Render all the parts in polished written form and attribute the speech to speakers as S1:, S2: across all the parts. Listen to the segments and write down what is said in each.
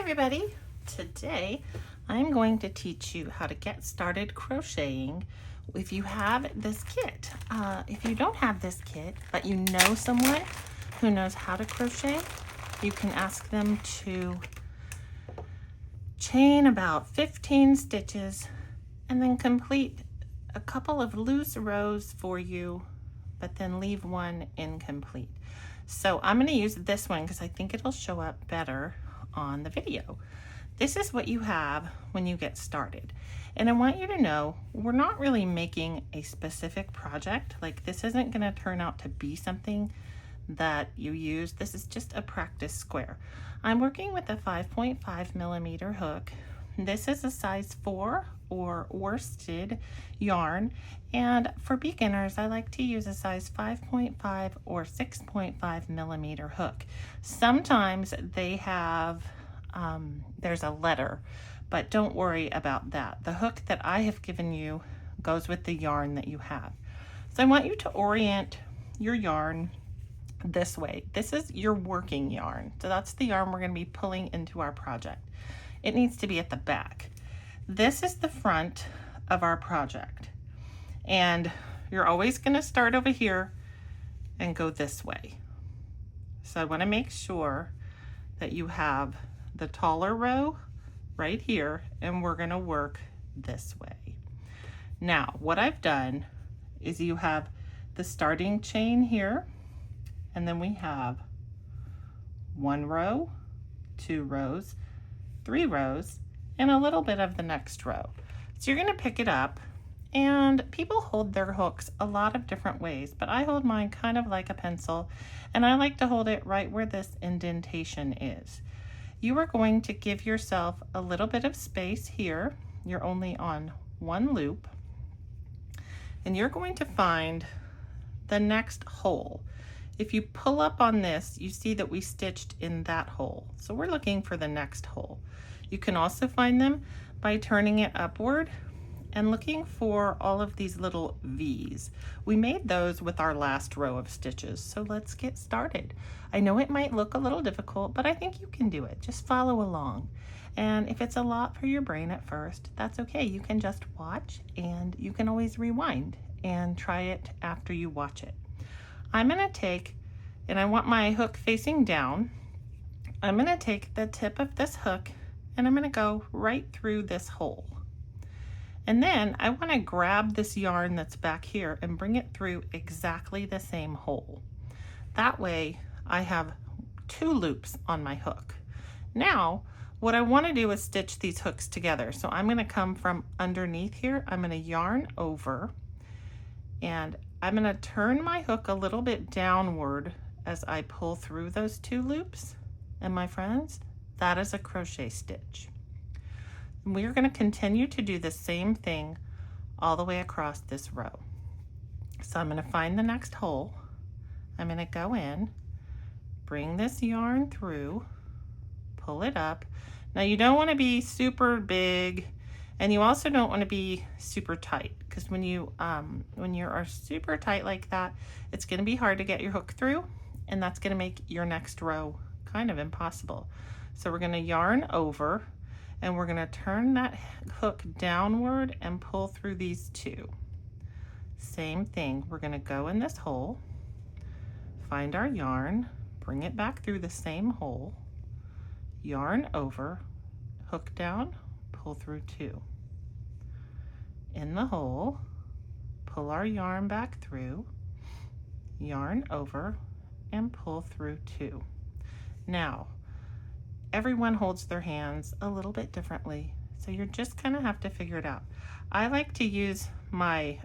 S1: everybody. Today I'm going to teach you how to get started crocheting if you have this kit. If you don't have this kit, but you know someone who knows how to crochet, you can ask them to chain about 15 stitches and then complete a couple of loose rows for you, but then leave one incomplete. So I'm going to use this one because I think it'll show up better on the video. This is what you have when you get started. And I want you to know we're not really making a specific project. Like, this isn't going to turn out to be something that you use. This is just a practice square. I'm working with a 5.5 millimeter hook. This is a size 4 or worsted yarn, and for beginners I like to use a size 5.5 or 6.5 millimeter hook. Sometimes they have there's a letter, but don't worry about that. The hook that I have given you goes with the yarn that you have. So I want you to orient your yarn this way. This is your working yarn, so that's the yarn we're going to be pulling into our project. It needs to be at the back. This is the front of our project, and you're always going to start over here and go this way. So I want to make sure that you have the taller row right here, and we're going to work this way. Now what I've done is you have the starting chain here, and then we have 1 row, 2 rows, 3 rows, and a little bit of the next row. So you're going to pick it up, and people hold their hooks a lot of different ways, but I hold mine kind of like a pencil, and I like to hold it right where this indentation is. You are going to give yourself a little bit of space here. You're only on 1 loop, and you're going to find the next hole. If you pull up on this, you see that we stitched in that hole. So we're looking for the next hole. You can also find them by turning it upward and looking for all of these little V's. We made those with our last row of stitches, so let's get started. I know it might look a little difficult, but I think you can do it. Just follow along. And if it's a lot for your brain at first, that's okay. You can just watch, and you can always rewind and try it after you watch it. I'm going to take, and I want my hook facing down, I'm going to take the tip of this hook and I'm going to go right through this hole. And then I want to grab this yarn that's back here and bring it through exactly the same hole. That way I have 2 loops on my hook. Now what I want to do is stitch these hooks together. So I'm going to come from underneath here, I'm going to yarn over, and I'm going to turn my hook a little bit downward as I pull through those 2 loops. And my friends, that is a crochet stitch. We're going to continue to do the same thing all the way across this row. So I'm going to find the next hole. I'm going to go in, bring this yarn through, pull it up. Now you don't want to be super big, and you also don't want to be super tight, because when you are super tight like that, it's going to be hard to get your hook through, and that's going to make your next row kind of impossible. So we're going to yarn over, and we're going to turn that hook downward and pull through these 2. Same thing, we're going to go in this hole, find our yarn, bring it back through the same hole, yarn over, hook down, pull through 2. In the hole, pull our yarn back through, yarn over, and pull through 2. Now everyone holds their hands a little bit differently, so you're just kind of have to figure it out. I like to use my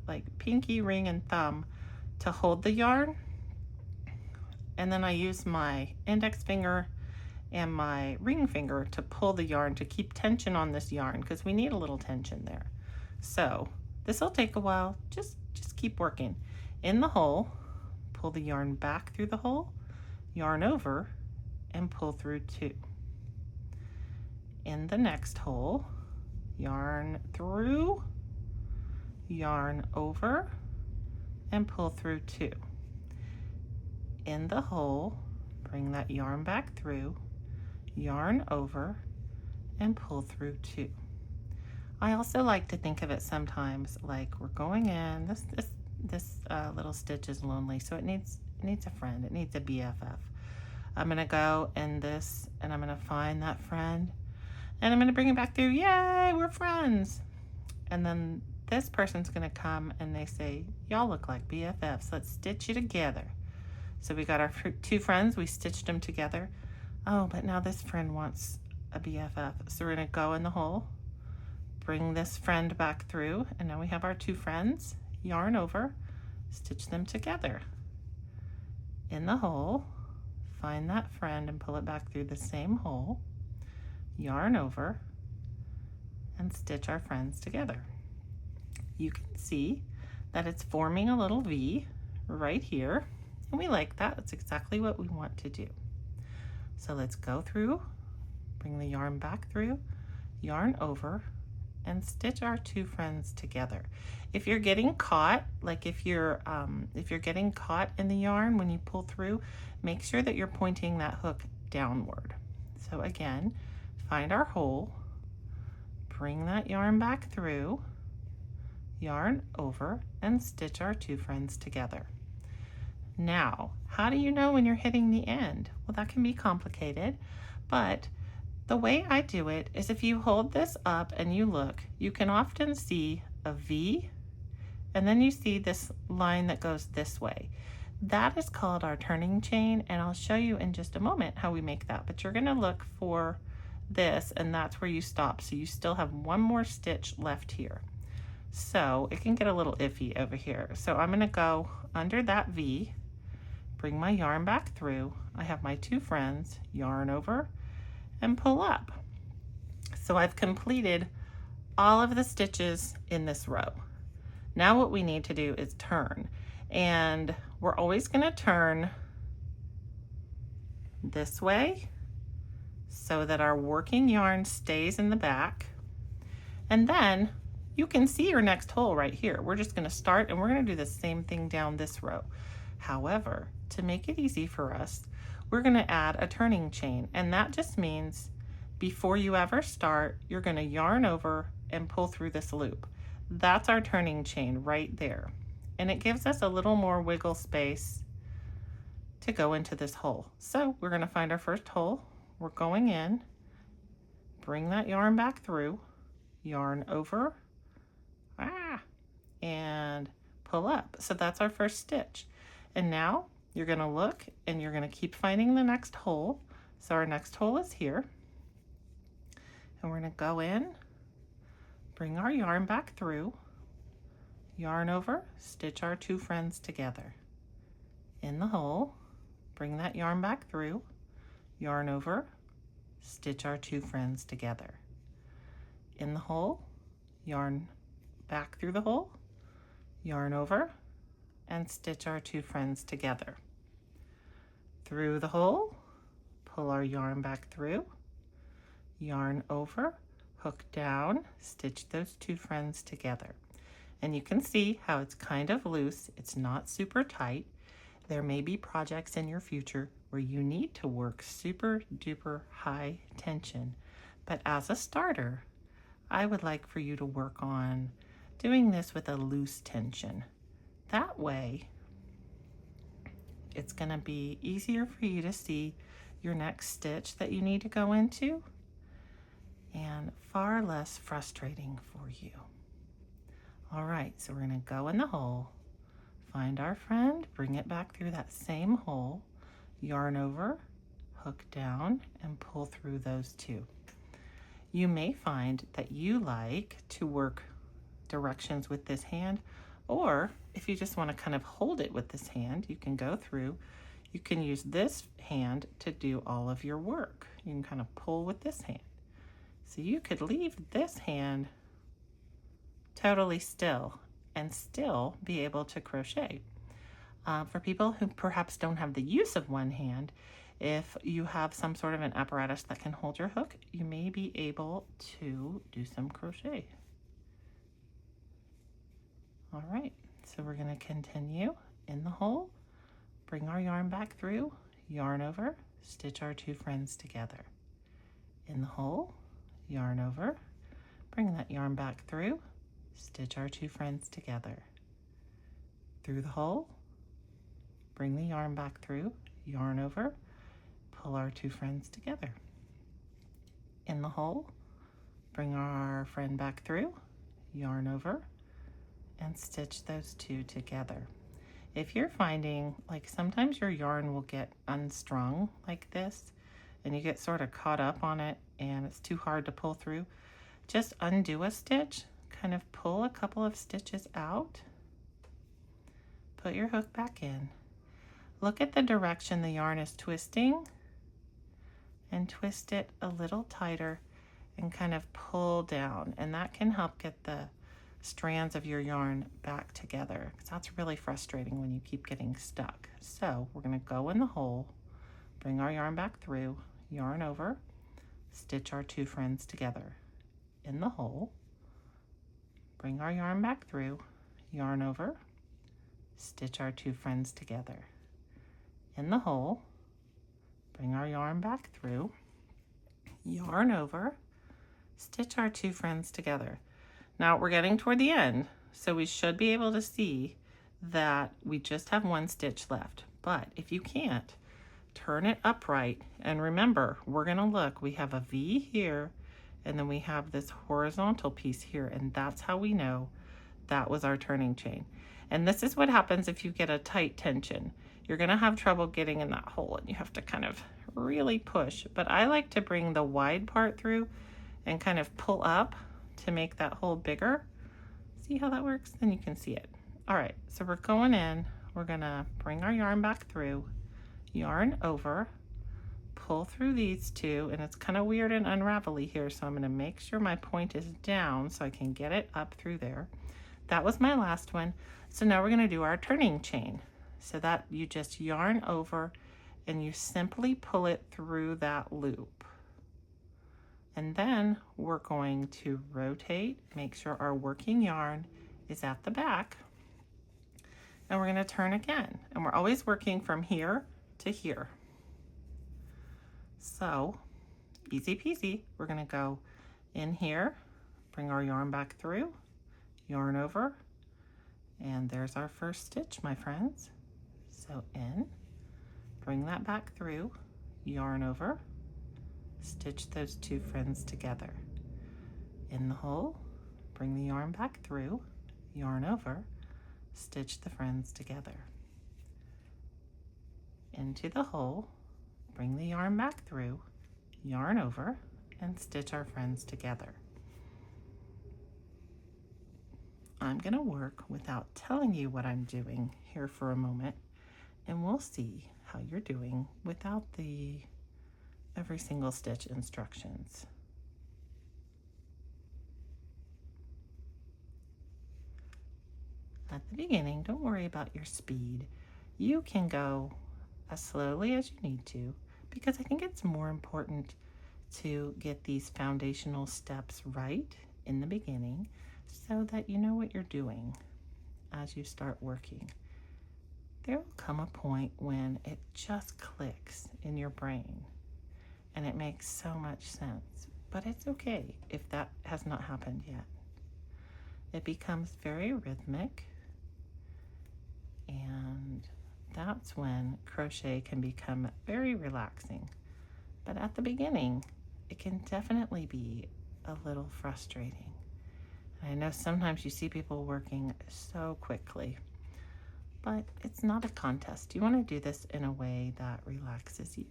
S1: like pinky ring and thumb to hold the yarn, and then I use my index finger and my ring finger to pull the yarn to keep tension on this yarn, because we need a little tension there. So this will take a while. Just keep working. In the hole, pull the yarn back through the hole, yarn over, and pull through 2. In the next hole, yarn through, yarn over, and pull through 2. In the hole, bring that yarn back through, yarn over, and pull through 2. I also like to think of it sometimes like we're going in, this little stitch is lonely, so it needs a friend, it needs a BFF. I'm gonna go in this and I'm gonna find that friend and I'm gonna bring it back through. Yay, we're friends. And then this person's gonna come and they say, y'all look like BFFs, let's stitch you together. So we got our 2 friends, we stitched them together. Oh, but now this friend wants a BFF. So we're gonna go in the hole, bring this friend back through, and now we have our 2 friends, yarn over, stitch them together. In the hole, find that friend and pull it back through the same hole, yarn over, and stitch our friends together. You can see that it's forming a little V right here, and we like that. That's exactly what we want to do. So let's go through, bring the yarn back through, yarn over, and stitch our 2 friends together. If you're getting caught, like if you're getting caught in the yarn when you pull through, make sure that you're pointing that hook downward. So again, find our hole, bring that yarn back through, yarn over, and stitch our 2 friends together. Now, how do you know when you're hitting the end? Well, that can be complicated, but the way I do it is if you hold this up and you look, you can often see a V, and then you see this line that goes this way. That is called our turning chain, and I'll show you in just a moment how we make that, but you're gonna look for this, and that's where you stop. So you still have 1 more stitch left here. So it can get a little iffy over here. So I'm gonna go under that V, bring my yarn back through. I have my 2 friends, yarn over, and pull up. So I've completed all of the stitches in this row. Now what we need to do is turn, and we're always going to turn this way so that our working yarn stays in the back, and then you can see your next hole right here. We're just going to start and we're going to do the same thing down this row. However, to make it easy for us, we're going to add a turning chain, and that just means before you ever start, you're going to yarn over and pull through this loop. That's our turning chain right there, and it gives us a little more wiggle space to go into this hole. So we're going to find our first hole, we're going in, bring that yarn back through, yarn over, and pull up. So that's our first stitch. And now you're going to look and you're going to keep finding the next hole. So our next hole is here. And we're going to go in, bring our yarn back through, yarn over, stitch our 2 friends together. In the hole, bring that yarn back through, yarn over, stitch our 2 friends together. In the hole, yarn back through the hole, yarn over, and stitch our 2 friends together. Through the hole, pull our yarn back through, yarn over, hook down, stitch those 2 friends together. And you can see how it's kind of loose, it's not super tight. There may be projects in your future where you need to work super duper high tension, but as a starter, I would like for you to work on doing this with a loose tension. That way, it's going to be easier for you to see your next stitch that you need to go into, and far less frustrating for you. All right, so we're going to go in the hole, find our friend, bring it back through that same hole, yarn over, hook down, and pull through those 2. You may find that you like to work directions with this hand, or if you just want to kind of hold it with this hand, you can go through, you can use this hand to do all of your work. You can kind of pull with this hand. So you could leave this hand totally still and still be able to crochet. For people who perhaps don't have the use of one hand, if you have some sort of an apparatus that can hold your hook, you may be able to do some crochet. All right, so we're going to continue in the hole, bring our yarn back through, yarn over, stitch our 2 friends together. in the hole, yarn over, bring that yarn back through, stitch our two friends together. Through the hole, bring the yarn back through, yarn over, pull our two friends together. In the hole, bring our friend back through, yarn over, and stitch those two together. If you're finding, like, sometimes your yarn will get unstrung like this, and you get sort of caught up on it and it's too hard to pull through, just undo a stitch, kind of pull a couple of stitches out, put your hook back in, look at the direction the yarn is twisting, and twist it a little tighter and kind of pull down, and that can help get the strands of your yarn back together, because that's really frustrating when you keep getting stuck. So we're going to go in the hole, bring our yarn back through, yarn over, stitch our two friends together. In the hole, bring our yarn back through, yarn over, stitch our two friends together. In the hole, bring our yarn back through, yarn over, stitch our two friends together. Now we're getting toward the end, so we should be able to see that we just have one stitch left. But if you can't, turn it upright, and remember, we're going to look, we have a V here, and then we have this horizontal piece here, and that's how we know that was our turning chain. And this is what happens if you get a tight tension. You're going to have trouble getting in that hole, and you have to kind of really push. But I like to bring the wide part through and kind of pull up to make that hole bigger. See how that works? Then you can see it. All right, so we're going in, we're gonna bring our yarn back through, yarn over, pull through these two, and it's kind of weird and unravelly here, so I'm gonna make sure my point is down so I can get it up through there. That was my last one. So now we're gonna do our turning chain. So that you just yarn over and you simply pull it through that loop. And then we're going to rotate, make sure our working yarn is at the back, and we're going to turn again. And we're always working from here to here. So easy peasy, we're going to go in here, bring our yarn back through, yarn over, and there's our first stitch, my friends. So in, bring that back through, yarn over, stitch those two friends together. In the hole, bring the yarn back through, yarn over, stitch the friends together. Into the hole, bring the yarn back through, yarn over, and stitch our friends together. I'm going to work without telling you what I'm doing here for a moment, and we'll see how you're doing without the every single stitch instructions. At the beginning, don't worry about your speed. You can go as slowly as you need to, because I think it's more important to get these foundational steps right in the beginning so that you know what you're doing as you start working. There will come a point when it just clicks in your brain and it makes so much sense, but it's okay if that has not happened yet. It becomes very rhythmic, and that's when crochet can become very relaxing. But at the beginning, it can definitely be a little frustrating. And I know sometimes you see people working so quickly, but it's not a contest. You want to do this in a way that relaxes you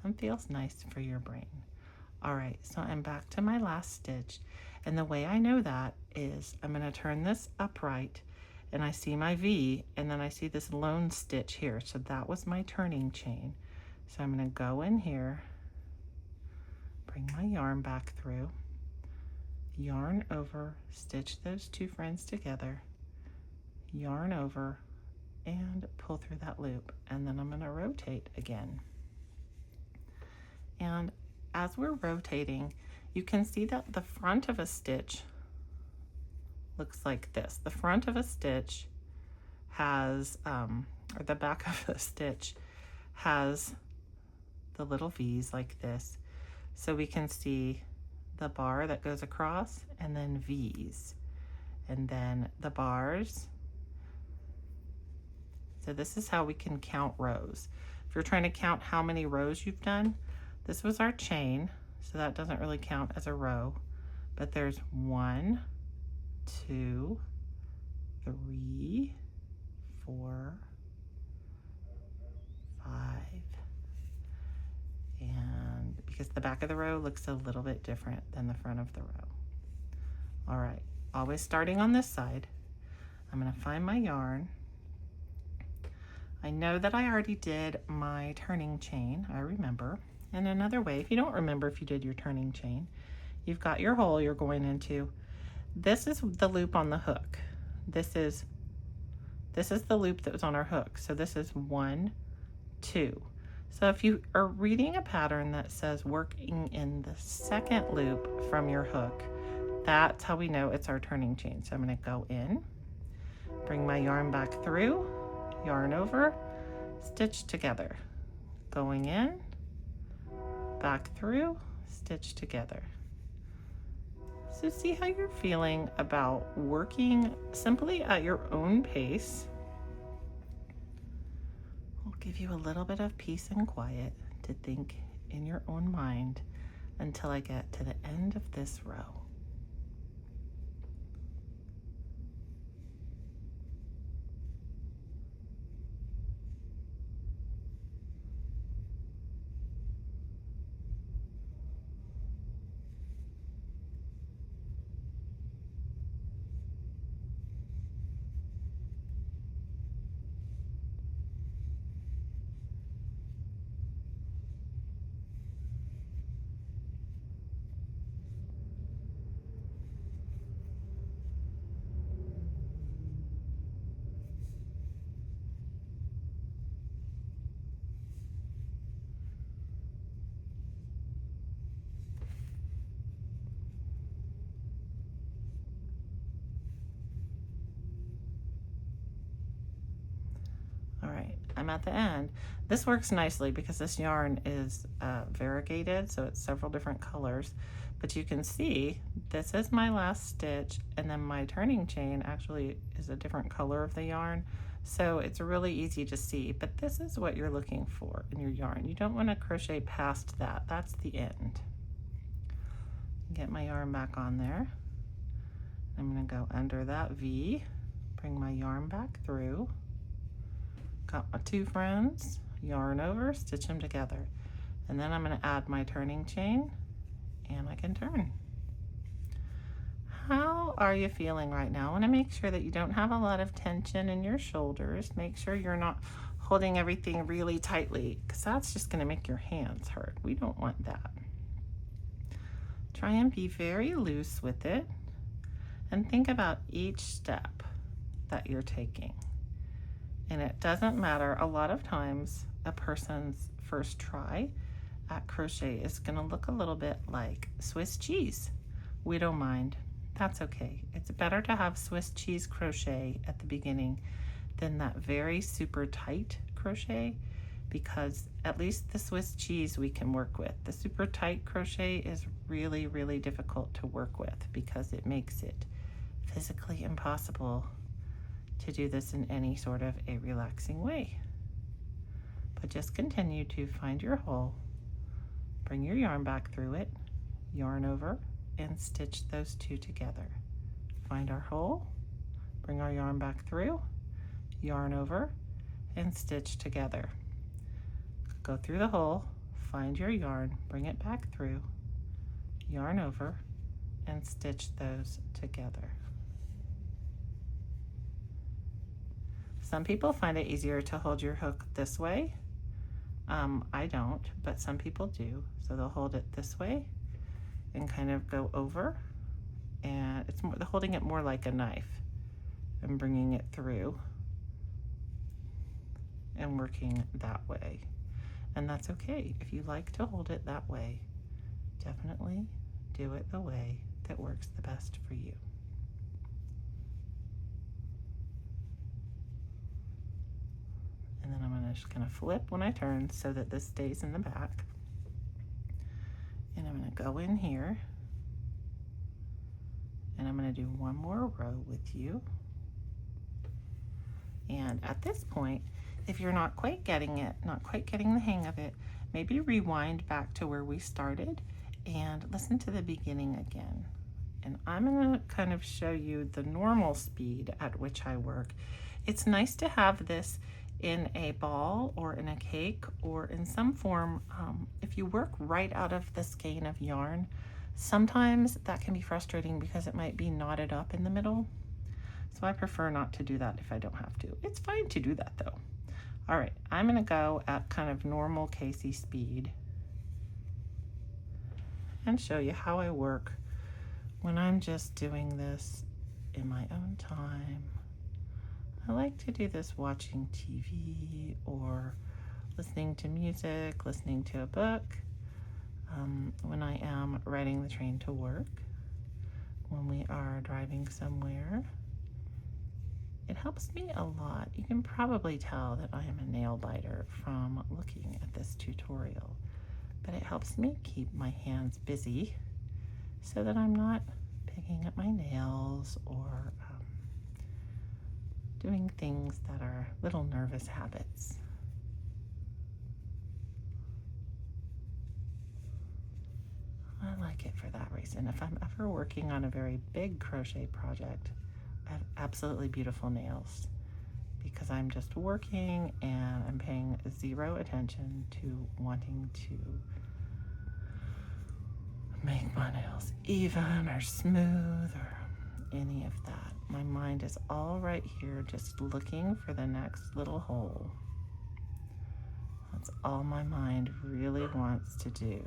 S1: and feels nice for your brain. All right, so I'm back to my last stitch, and the way I know that is I'm going to turn this upright, and I see my V, and then I see this lone stitch here, so that was my turning chain. So I'm going to go in here, bring my yarn back through, yarn over, stitch those two friends together, yarn over, and pull through that loop, and then I'm going to rotate again. And as we're rotating, you can see that the front of a stitch looks like this. The front of a stitch has, or the back of a stitch has the little V's like this. So we can see the bar that goes across, and then V's, and then the bars. So this is how we can count rows. If you're trying to count how many rows you've done, this was our chain, so that doesn't really count as a row, but there's 1, 2, 3, 4, 5, and because the back of the row looks a little bit different than the front of the row. All right, always starting on this side. I'm going to find my yarn. I know that I already did my turning chain, I remember. And another way, if you don't remember if you did your turning chain, you've got your hole you're going into. This is the loop on the hook. This is the loop that was on our hook. So this is 1, 2. So if you are reading a pattern that says working in the second loop from your hook, that's how we know it's our turning chain. So I'm going to go in, bring my yarn back through, yarn over, stitch together, going in, back through, stitch together. So see how you're feeling about working simply at your own pace. I'll give you a little bit of peace and quiet to think in your own mind until I get to the end of this row. All right, I'm at the end. This works nicely because this yarn is variegated, so it's several different colors. But you can see this is my last stitch, and then my turning chain actually is a different color of the yarn. So it's really easy to see, but this is what you're looking for in your yarn. You don't want to crochet past that. That's the end. Get my yarn back on there. I'm going to go under that V, bring my yarn back through. Got my 2 friends, yarn over, stitch them together. And then I'm going to add my turning chain, and I can turn. How are you feeling right now? I want to make sure that you don't have a lot of tension in your shoulders. Make sure you're not holding everything really tightly, because that's just going to make your hands hurt. We don't want that. Try and be very loose with it, and think about each step that you're taking. And it doesn't matter, a lot of times a person's first try at crochet is going to look a little bit like Swiss cheese. We don't mind. That's okay. It's better to have Swiss cheese crochet at the beginning than that very super tight crochet, because at least the Swiss cheese we can work with. The super tight crochet is really, really difficult to work with because it makes it physically impossible to do this in any sort of a relaxing way. But just continue to find your hole, bring your yarn back through it, yarn over, and stitch those 2 together. Find our hole, bring our yarn back through, yarn over, and stitch together. Go through the hole, find your yarn, bring it back through, yarn over, and stitch those together. Some people find it easier to hold your hook this way. I don't, but some people do. So they'll hold it this way and kind of go over, and it's more, holding it more like a knife and bringing it through and working that way. And that's okay. If you like to hold it that way, definitely do it the way that works the best for you. And then I'm just going to flip when I turn so that this stays in the back. And I'm to go in here and I'm going to do one more row with you. And at this point, if you're not quite getting it, not quite getting the hang of it, maybe rewind back to where we started and listen to the beginning again. And I'm going to kind of show you the normal speed at which I work. It's nice to have this in a ball or in a cake or in some form. If you work right out of the skein of yarn, sometimes that can be frustrating because it might be knotted up in the middle. So I prefer not to do that if I don't have to. It's fine to do that though. All right, I'm gonna go at kind of normal Kasey speed and show you how I work when I'm just doing this in my own time. I like to do this watching TV or listening to music, listening to a book, when I am riding the train to work, when we are driving somewhere. It helps me a lot. You can probably tell that I am a nail biter from looking at this tutorial, but it helps me keep my hands busy so that I'm not picking at my nails or doing things that are little nervous habits. I like it for that reason. If I'm ever working on a very big crochet project, I have absolutely beautiful nails because I'm just working and I'm paying zero attention to wanting to make my nails even or smooth or any of that. My mind is all right here just looking for the next little hole. That's all my mind really wants to do.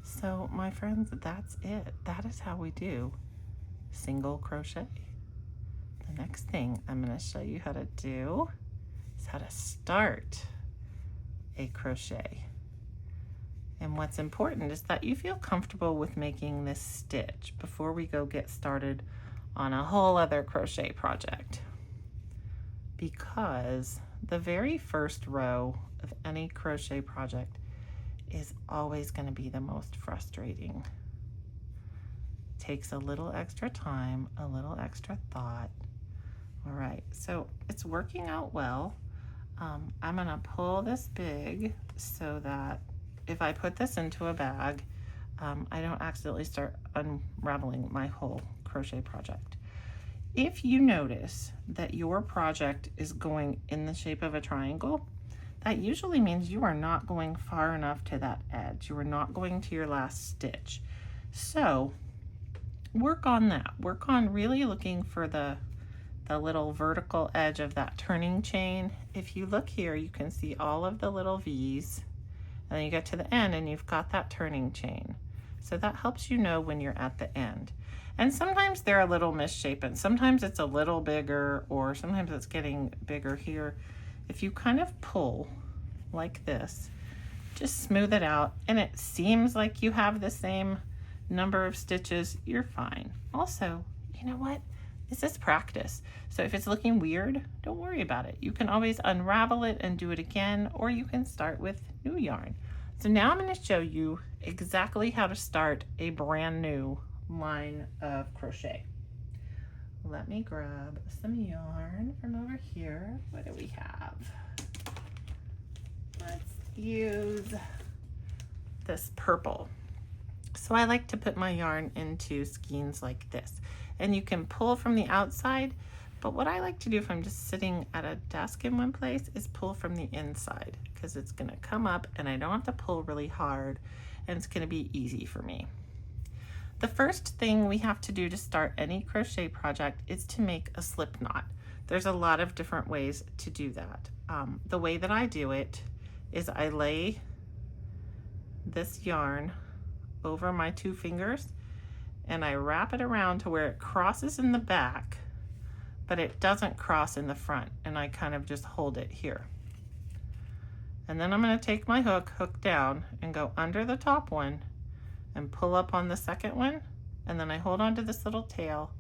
S1: So my friends, that's it. That is how we do single crochet. The next thing I'm going to show you how to do is how to start a crochet. And what's important is that you feel comfortable with making this stitch before we go get started on a whole other crochet project. Because the very first row of any crochet project is always going to be the most frustrating. It takes a little extra time, a little extra thought. All right, so it's working out well. I'm going to pull this big so that if I put this into a bag, I don't accidentally start unraveling my whole crochet project. If you notice that your project is going in the shape of a triangle, that usually means you are not going far enough to that edge. You are not going to your last stitch. So work on that. Work on really looking for the little vertical edge of that turning chain. If you look here, you can see all of the little V's. And then you get to the end and you've got that turning chain. So that helps you know when you're at the end. And sometimes they're a little misshapen. Sometimes it's a little bigger or sometimes it's getting bigger here. If you kind of pull like this, just smooth it out and it seems like you have the same number of stitches, you're fine. Also, you know what? This is practice. So if it's looking weird, don't worry about it. You can always unravel it and do it again, or you can start with new yarn. So now I'm going to show you exactly how to start a brand new line of crochet. Let me grab some yarn from over here. What do we have? Let's use this purple. So I like to put my yarn into skeins like this. And you can pull from the outside, but what I like to do if I'm just sitting at a desk in one place is pull from the inside because it's going to come up and I don't have to pull really hard and it's going to be easy for me. The first thing we have to do to start any crochet project is to make a slip knot. There's a lot of different ways to do that. The way that I do it is I lay this yarn over my two fingers and I wrap it around to where it crosses in the back, but it doesn't cross in the front, and I kind of just hold it here. And then I'm going to take my hook down and go under the top one and pull up on the second one, and then I hold on to this little tail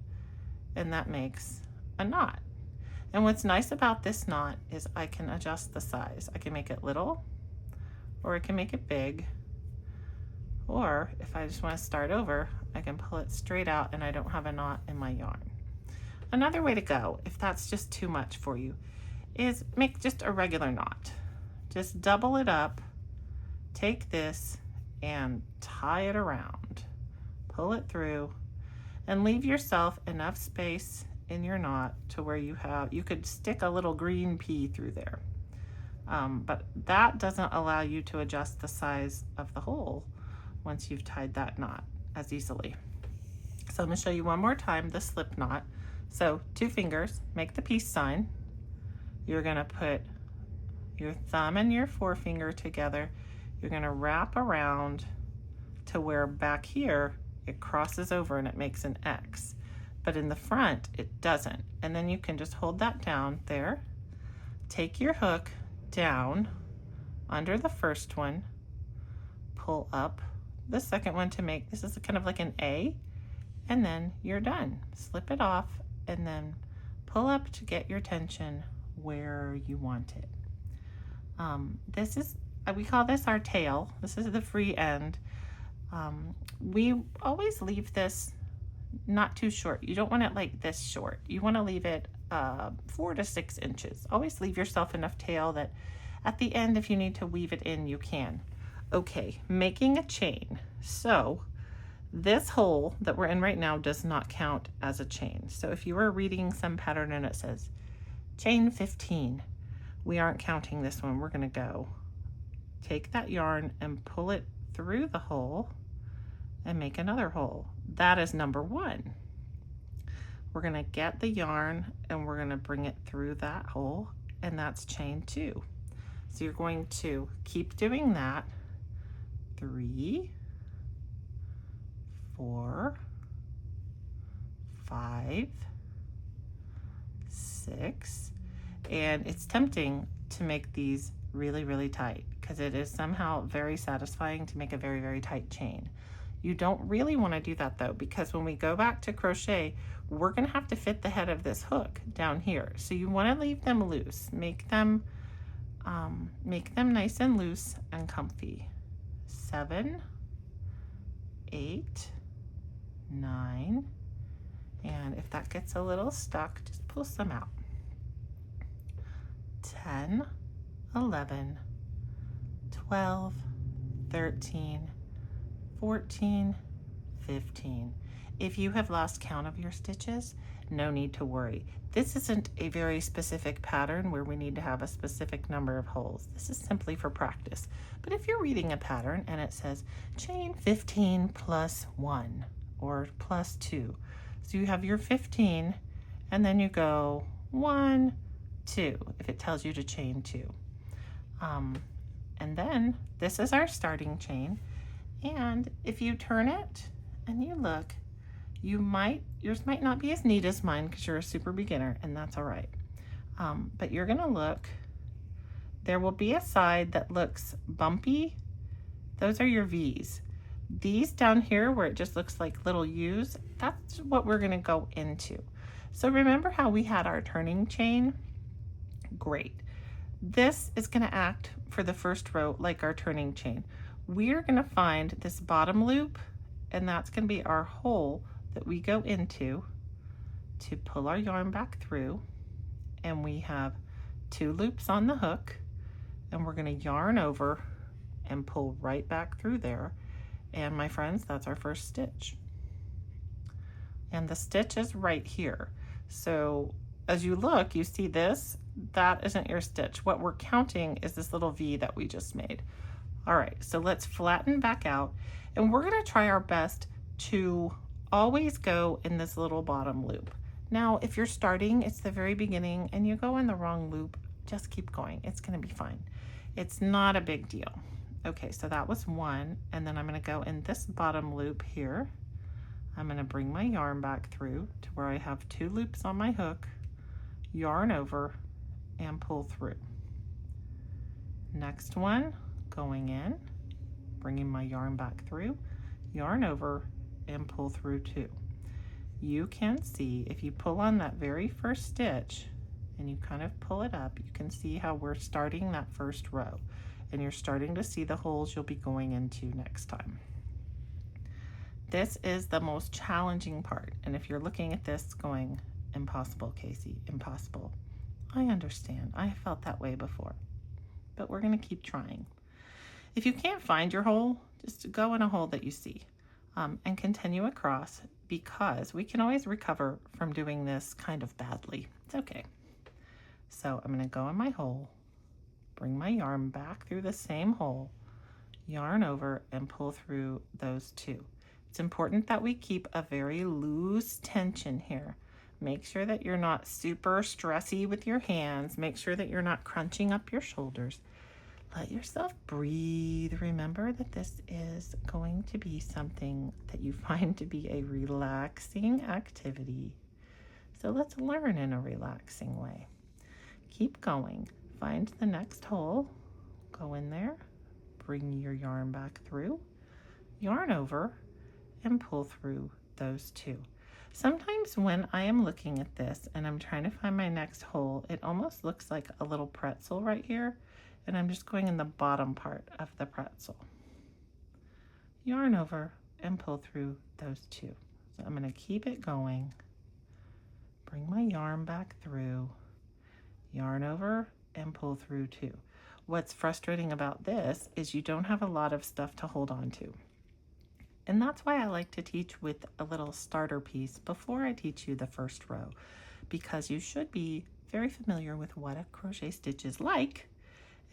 S1: and that makes a knot. And what's nice about this knot is I can adjust the size. I can make it little or I can make it big. Or if I just want to start over, I can pull it straight out and I don't have a knot in my yarn. Another way to go, if that's just too much for you, is make just a regular knot. Just double it up, take this and tie it around. Pull it through and leave yourself enough space in your knot to where you could stick a little green pea through there. But that doesn't allow you to adjust the size of the hole once you've tied that knot as easily. So I'm going to show you one more time the slip knot. So 2 fingers, make the peace sign. You're going to put your thumb and your forefinger together. You're going to wrap around to where back here it crosses over and it makes an X. But in the front it doesn't. And then you can just hold that down there. Take your hook down under the first one, pull up the second one to make, this is kind of like an A, and then you're done. Slip it off and then pull up to get your tension where you want it. This is, we call this our tail. This is the free end. We always leave this not too short. You don't want it like this short. You want to leave it 4 to 6 inches. Always leave yourself enough tail that at the end, if you need to weave it in, you can. Okay, making a chain. So this hole that we're in right now does not count as a chain. So if you were reading some pattern and it says chain 15, we aren't counting this one. We're going to go take that yarn and pull it through the hole and make another hole. That is number 1. We're going to get the yarn and we're going to bring it through that hole, and that's chain 2. So you're going to keep doing that. 3, 4, 5, 6, and it's tempting to make these really, really tight because it is somehow very satisfying to make a very, very tight chain. You don't really want to do that though, because when we go back to crochet, we're going to have to fit the head of this hook down here. So you want to leave them loose, make them nice and loose and comfy. 7, 8, 9, and if that gets a little stuck, just pull some out. 10, 11, 12, 13, 14, 15. If you have lost count of your stitches, no need to worry. This isn't a very specific pattern where we need to have a specific number of holes. This is simply for practice. But if you're reading a pattern and it says chain 15 plus 1 or plus 2, so you have your 15 and then you go 1, 2 if it tells you to chain 2. And then this is our starting chain. And if you turn it and you look, yours might not be as neat as mine because you're a super beginner, and that's all right. But you're gonna look, there will be a side that looks bumpy. Those are your V's. These down here where it just looks like little U's, that's what we're gonna go into. So remember how we had our turning chain? Great. This is gonna act for the first row like our turning chain. We're gonna find this bottom loop, and that's gonna be our hole that we go into to pull our yarn back through, and we have 2 loops on the hook, and we're going to yarn over and pull right back through there. And my friends, that's our first stitch, and the stitch is right here. So as you look, you see this, that isn't your stitch. What we're counting is this little V that we just made. All right, so let's flatten back out, and we're going to try our best to always go in this little bottom loop. Now, if you're starting, it's the very beginning and you go in the wrong loop, just keep going. It's going to be fine. It's not a big deal. Okay, so that was 1, and then I'm going to go in this bottom loop here. I'm going to bring my yarn back through to where I have 2 loops on my hook, yarn over, and pull through. Next one, going in, bringing my yarn back through, yarn over, and pull through 2. You can see if you pull on that very first stitch and you kind of pull it up, you can see how we're starting that first row, and you're starting to see the holes you'll be going into next time. This is the most challenging part. And if you're looking at this going, impossible, Kasey, impossible. I understand. I have felt that way before. But we're going to keep trying. If you can't find your hole, just go in a hole that you see and continue across, because we can always recover from doing this kind of badly. It's okay. So I'm going to go in my hole, bring my yarn back through the same hole, yarn over and pull through those two. It's important that we keep a very loose tension here. Make sure that you're not super stressy with your hands. Make sure that you're not crunching up your shoulders. Let yourself breathe. Remember that this is going to be something that you find to be a relaxing activity. So let's learn in a relaxing way. Keep going. Find the next hole. Go in there. Bring your yarn back through. Yarn over and pull through those two. Sometimes when I am looking at this and I'm trying to find my next hole, it almost looks like a little pretzel right here. And I'm just going in the bottom part of the pretzel. Yarn over and pull through those two. So I'm going to keep it going. Bring my yarn back through. Yarn over and pull through two. What's frustrating about this is you don't have a lot of stuff to hold on to. And that's why I like to teach with a little starter piece before I teach you the first row, because you should be very familiar with what a crochet stitch is like.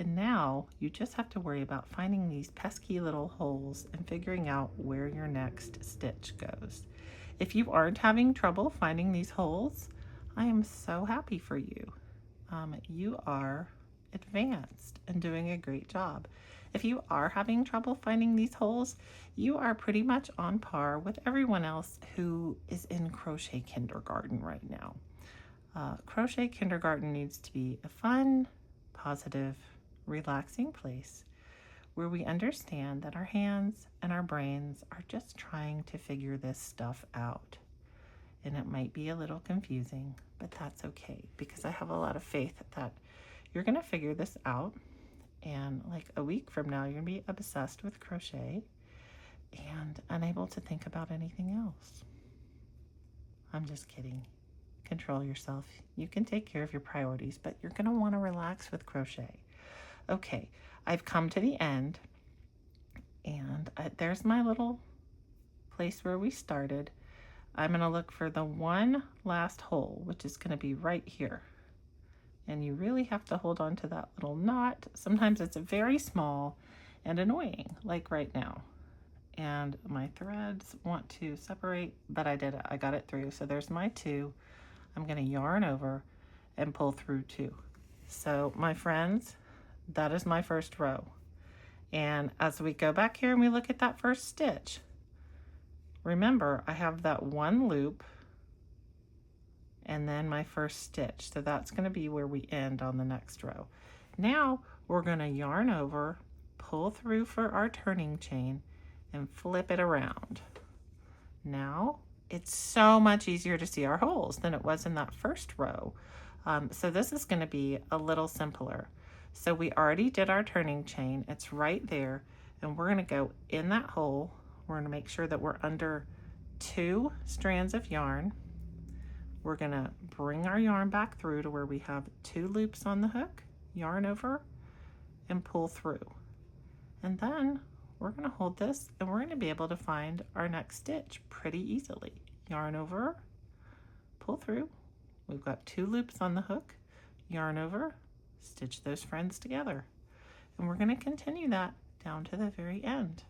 S1: And now you just have to worry about finding these pesky little holes and figuring out where your next stitch goes. If you aren't having trouble finding these holes, I am so happy for you. You are advanced and doing a great job. If you are having trouble finding these holes, you are pretty much on par with everyone else who is in crochet kindergarten right now. Crochet kindergarten needs to be a fun, positive, relaxing place where we understand that our hands and our brains are just trying to figure this stuff out. And it might be a little confusing, but that's okay, because I have a lot of faith that you're going to figure this out. And like a week from now, you're going to be obsessed with crochet and unable to think about anything else. I'm just kidding. Control yourself. You can take care of your priorities, but you're going to want to relax with crochet. Okay, I've come to the end, and there's my little place where we started. I'm going to look for the one last hole, which is going to be right here. And you really have to hold on to that little knot. Sometimes it's very small and annoying, like right now. And my threads want to separate, but I did it. I got it through. So there's my two. I'm going to yarn over and pull through two. So my friends, that is my first row. And as we go back here and we look at that first stitch, remember I have that one loop and then my first stitch. So that's going to be where we end on the next row. Now we're going to yarn over, pull through for our turning chain, and flip it around. Now it's so much easier to see our holes than it was in that first row. So this is going to be a little simpler. So we already did our turning chain. It's right there. And we're going to go in that hole. We're going to make sure that we're under 2 strands of yarn. We're going to bring our yarn back through to where we have 2 loops on the hook, yarn over, and pull through. And then we're going to hold this and we're going to be able to find our next stitch pretty easily. Yarn over, pull through. We've got 2 loops on the hook, yarn over, stitch those friends together. And we're going to continue that down to the very end.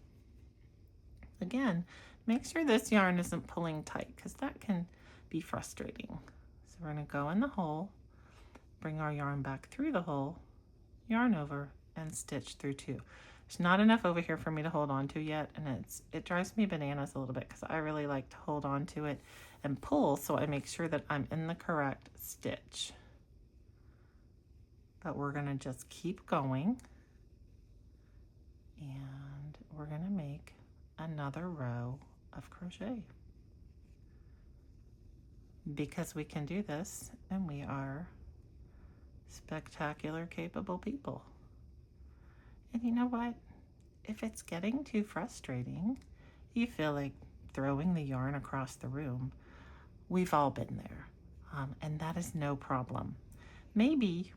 S1: Again, make sure this yarn isn't pulling tight because that can be frustrating. So we're going to go in the hole, bring our yarn back through the hole, yarn over, and stitch through 2. There's not enough over here for me to hold on to yet, and it drives me bananas a little bit because I really like to hold on to it and pull so I make sure that I'm in the correct stitch. But we're going to just keep going, and we're going to make another row of crochet because we can do this and we are spectacular capable people. And you know what? If it's getting too frustrating, you feel like throwing the yarn across the room. We've all been there, and that is no problem. Maybe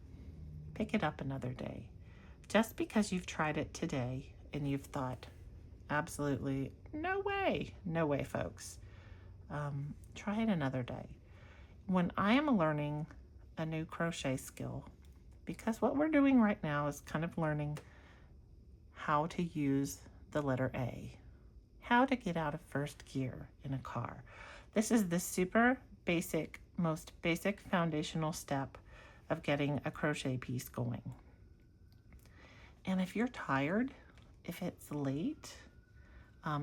S1: pick it up another day. Just because you've tried it today and you've thought, absolutely, no way, folks. Try it another day. When I am learning a new crochet skill, because what we're doing right now is kind of learning how to use the letter A, how to get out of first gear in a car. This is the super basic, most basic foundational step of getting a crochet piece going. And if you're tired, if it's late,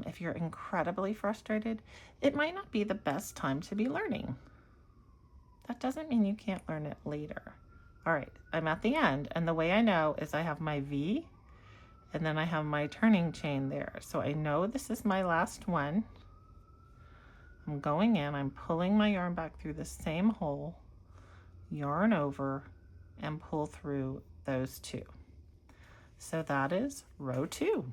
S1: if you're incredibly frustrated, it might not be the best time to be learning. That doesn't mean you can't learn it later. All right, I'm at the end, and the way I know is I have my V, and then I have my turning chain there. So I know this is my last one. I'm going in, I'm pulling my yarn back through the same hole, yarn over, and pull through those two. So that is row 2.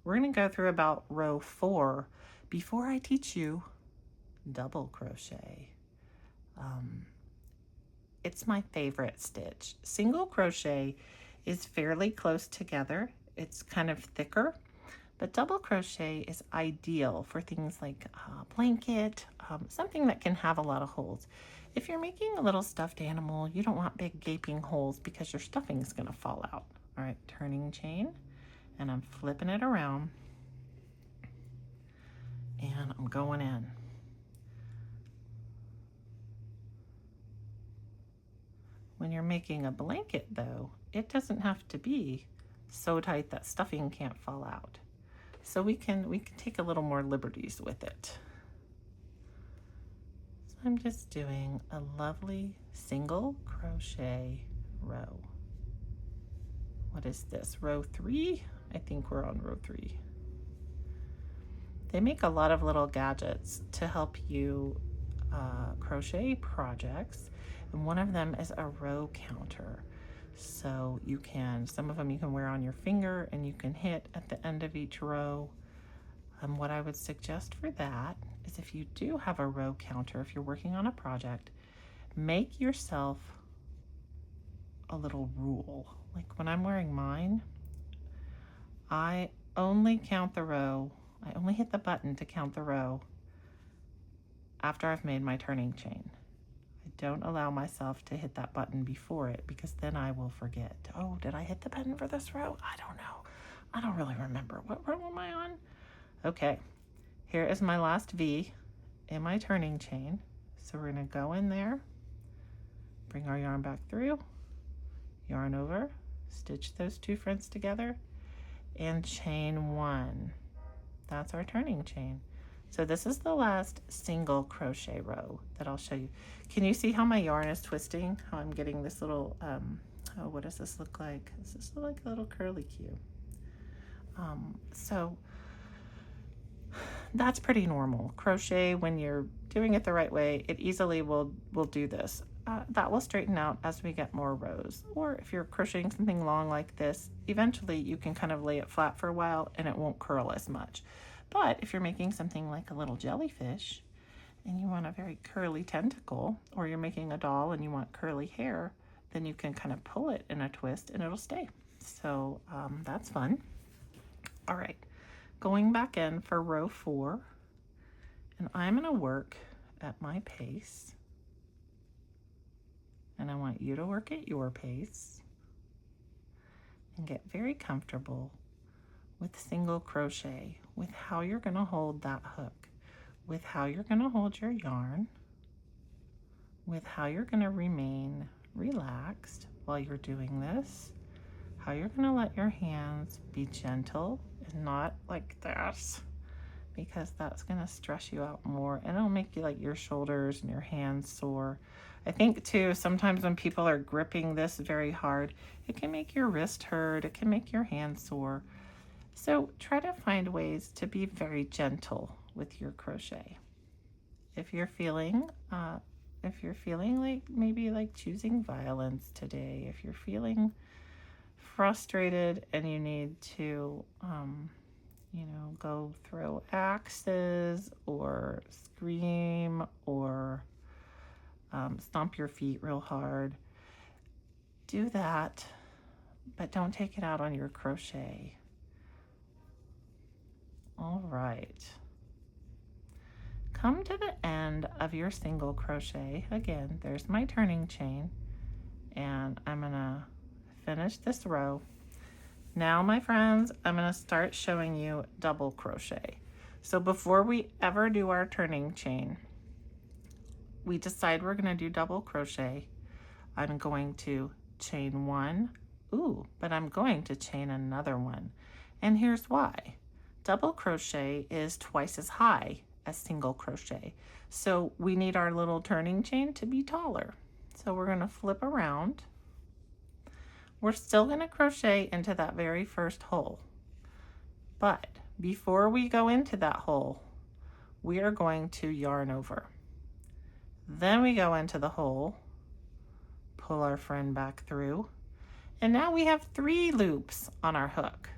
S1: We're going to go through about row 4 before I teach you double crochet. It's my favorite stitch. Single crochet is fairly close together. It's kind of thicker, but double crochet is ideal for things like a blanket, something that can have a lot of holes. If you're making a little stuffed animal, you don't want big gaping holes because your stuffing is going to fall out. All right, turning chain, and I'm flipping it around, and I'm going in. When you're making a blanket, though, it doesn't have to be so tight that stuffing can't fall out. So we can take a little more liberties with it. So I'm just doing a lovely single crochet row. What is this, row 3? I think we're on row 3. They make a lot of little gadgets to help you crochet projects, and one of them is a row counter. So you can, some of them you can wear on your finger and you can hit at the end of each row. What I would suggest for that is if you do have a row counter, if you're working on a project, make yourself a little rule. Like when I'm wearing mine, I only count the row, I only hit the button to count the row after I've made my turning chain. I don't allow myself to hit that button before it because then I will forget. Oh, did I hit the button for this row? I don't know. I don't really remember. What row am I on? Okay, here is my last V in my turning chain. So we're gonna go in there, bring our yarn back through, yarn over, stitch those two fronts together, and chain 1. That's our turning chain. So this is the last single crochet row that I'll show you. Can you see how my yarn is twisting? How I'm getting this little, oh, what does this look like? Does this look like a little curly Q? So that's pretty normal. Crochet, when you're doing it the right way, it easily will do this. That will straighten out as we get more rows. Or if you're crocheting something long like this, eventually you can kind of lay it flat for a while and it won't curl as much. But if you're making something like a little jellyfish and you want a very curly tentacle, or you're making a doll and you want curly hair, then you can kind of pull it in a twist and it'll stay. So that's fun. All right, going back in for row 4, and I'm gonna work at my pace. And I want you to work at your pace and get very comfortable with single crochet, with how you're going to hold that hook, with how you're going to hold your yarn, with how you're going to remain relaxed while you're doing this, how you're going to let your hands be gentle and not like this, because that's going to stress you out more and it'll make you like your shoulders and your hands sore. I think too, sometimes when people are gripping this very hard, it can make your wrist hurt, it can make your hands sore. So try to find ways to be very gentle with your crochet. If you're feeling like maybe like choosing violence today, if you're feeling frustrated and you need to you know, go throw axes or scream or stomp your feet real hard. Do that, but don't take it out on your crochet. All right. Come to the end of your single crochet. Again, there's my turning chain, and I'm gonna finish this row. Now, my friends, I'm gonna start showing you double crochet. So before we ever do our turning chain, we decide we're gonna do double crochet. I'm going to chain one, but I'm going to chain another one. And here's why. Double crochet is twice as high as single crochet. So we need our little turning chain to be taller. So we're gonna flip around. We're still gonna crochet into that very first hole. But before we go into that hole, we are going to yarn over. Then we go into the hole, pull our friend back through, and now we have 3 loops on our hook.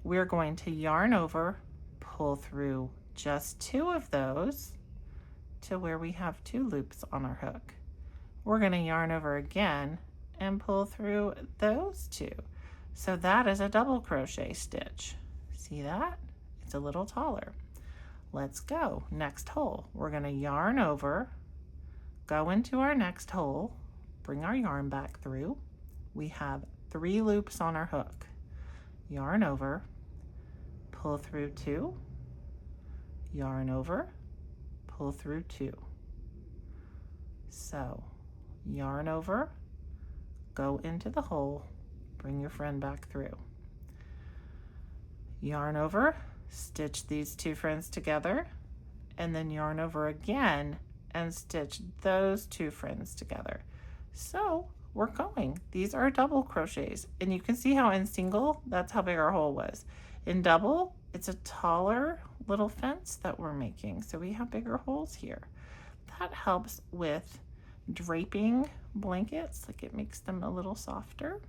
S1: We're going to yarn over, pull through just 2 of those to where we have 2 loops on our hook. We're going to yarn over again and pull through those 2. So that is a double crochet stitch. See that? It's a little taller. Let's go. Next hole. We're going to yarn over, go into our next hole, bring our yarn back through. We have 3 loops on our hook. Yarn over, pull through 2, yarn over, pull through 2. So yarn over, go into the hole, bring your friend back through. Yarn over, stitch these 2 friends together, and then yarn over again and stitch those 2 friends together. So we're going. These are double crochets, and you can see how in single, that's how big our hole was. In double, it's a taller little fence that we're making, so we have bigger holes here. That helps with draping blankets, like it makes them a little softer.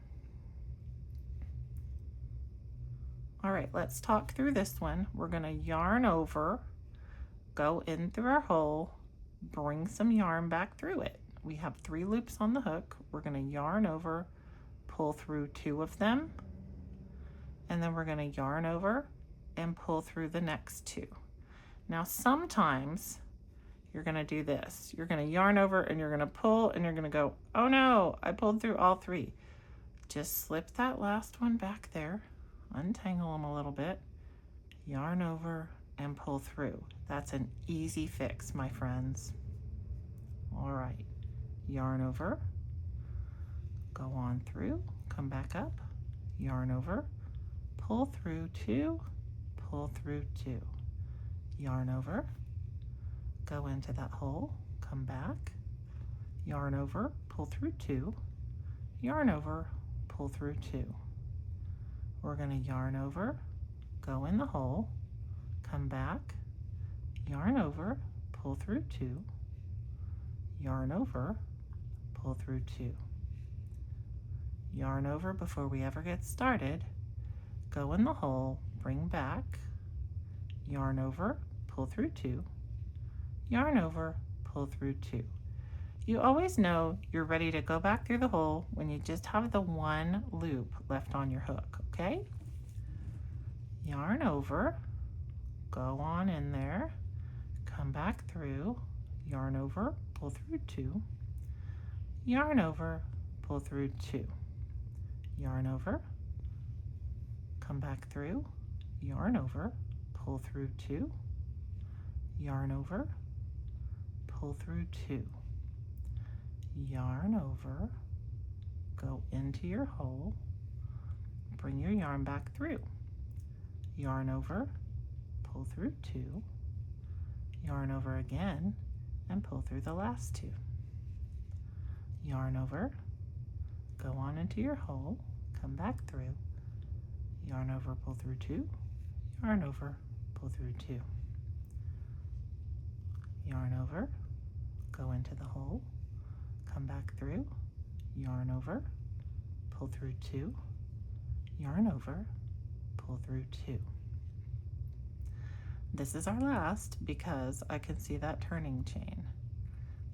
S1: All right, let's talk through this one. We're gonna yarn over, go in through our hole, bring some yarn back through it. We have 3 loops on the hook. We're gonna yarn over, pull through 2 of them, and then we're gonna yarn over and pull through the next 2. Now, sometimes you're gonna do this. You're gonna yarn over and you're gonna pull and you're gonna go, oh no, I pulled through all 3. Just slip that last one back there, untangle them a little bit, yarn over and pull through. That's an easy fix, my friends. All right, yarn over, go on through, come back up, yarn over, pull through 2, pull through 2, yarn over, go into that hole, come back, yarn over, pull through 2, yarn over, pull through 2. We're going to yarn over, go in the hole, come back, yarn over, pull through 2, yarn over, pull through 2. Yarn over before we ever get started, go in the hole, bring back, yarn over, pull through 2, yarn over, pull through 2. You always know you're ready to go back through the hole when you just have the 1 loop left on your hook, okay? Yarn over, go on in there, come back through, yarn over, pull through 2, yarn over, pull through 2, yarn over, come back through, yarn over, pull through 2, yarn over, pull through 2, yarn over, go into your hole, bring your yarn back through, yarn over, pull through 2, yarn over again, and pull through the last 2. Yarn over, go on into your hole, come back through, yarn over, pull through 2, yarn over, pull through 2. Yarn over, go into the hole, come back through, yarn over, pull through 2, yarn over, pull through 2. this is our last because I can see that turning chain.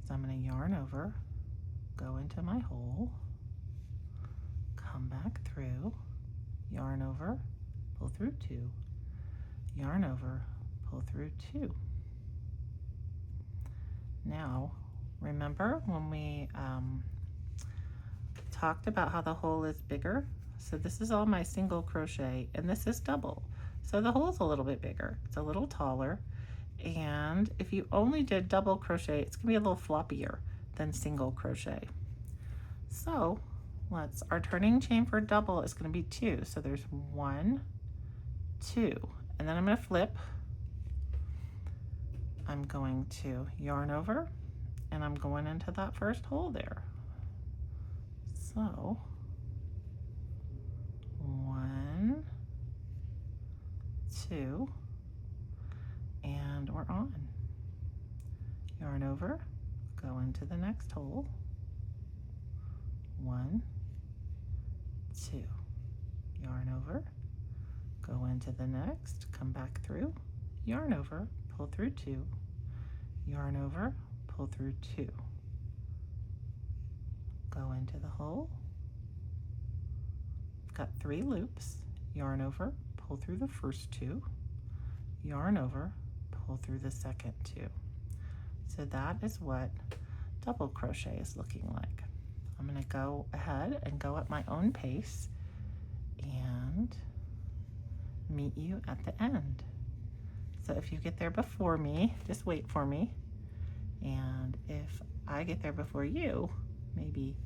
S1: So I'm going to yarn over, go into my hole, come back through, yarn over, pull through 2, yarn over, pull through 2. Now, remember when we talked about how the hole is bigger? So this is all my single crochet, and this is double. So the hole's a little bit bigger. It's a little taller. And if you only did double crochet, it's gonna be a little floppier than single crochet. So our turning chain for double is gonna be 2. So there's 1, 2, and then I'm gonna flip. I'm going to yarn over, and I'm going into that first hole there. So 1, 2, and we're on. Yarn over, go into the next hole. 1, 2, yarn over, go into the next, come back through, yarn over, pull through 2, yarn over, pull through 2, go into the hole. Got 3 loops, yarn over, pull through the first 2, yarn over, pull through the second 2. So that is what double crochet is looking like. I'm going to go ahead and go at my own pace and meet you at the end. So if you get there before me, just wait for me. And if I get there before you, maybe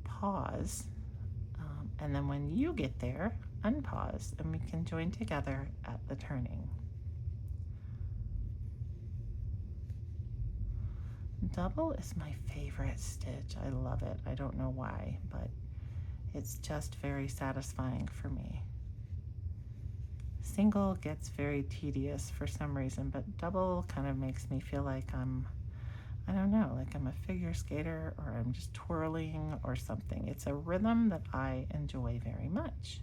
S1: pause. And then when you get there, unpause, and we can join together at the turning. Double is my favorite stitch. I love it. I don't know why, but it's just very satisfying for me. Single gets very tedious for some reason, but double kind of makes me feel like I don't know, like I'm a figure skater or I'm just twirling or something. It's a rhythm that I enjoy very much.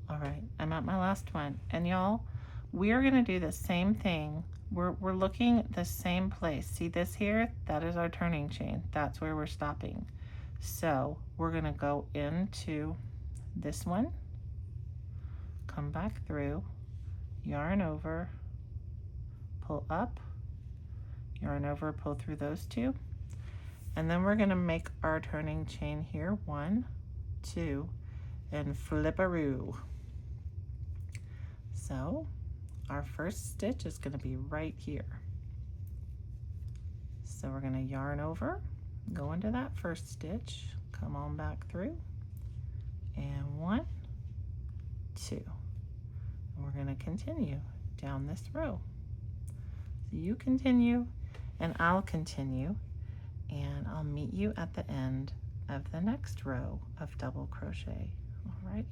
S1: All right, I'm at my last one. And y'all, we're gonna do the same thing. We're looking at the same place. See this here? That is our turning chain. That's where we're stopping. So we're gonna go into this one, come back through, yarn over, pull up, yarn over, pull through those 2. And then we're gonna make our turning chain here, 1, 2, and flip-a-roo. So our first stitch is going to be right here. So we're going to yarn over, go into that first stitch, come on back through, and 1, 2. And we're going to continue down this row. So you continue and I'll continue, and I'll meet you at the end of the next row of double crochet. All right.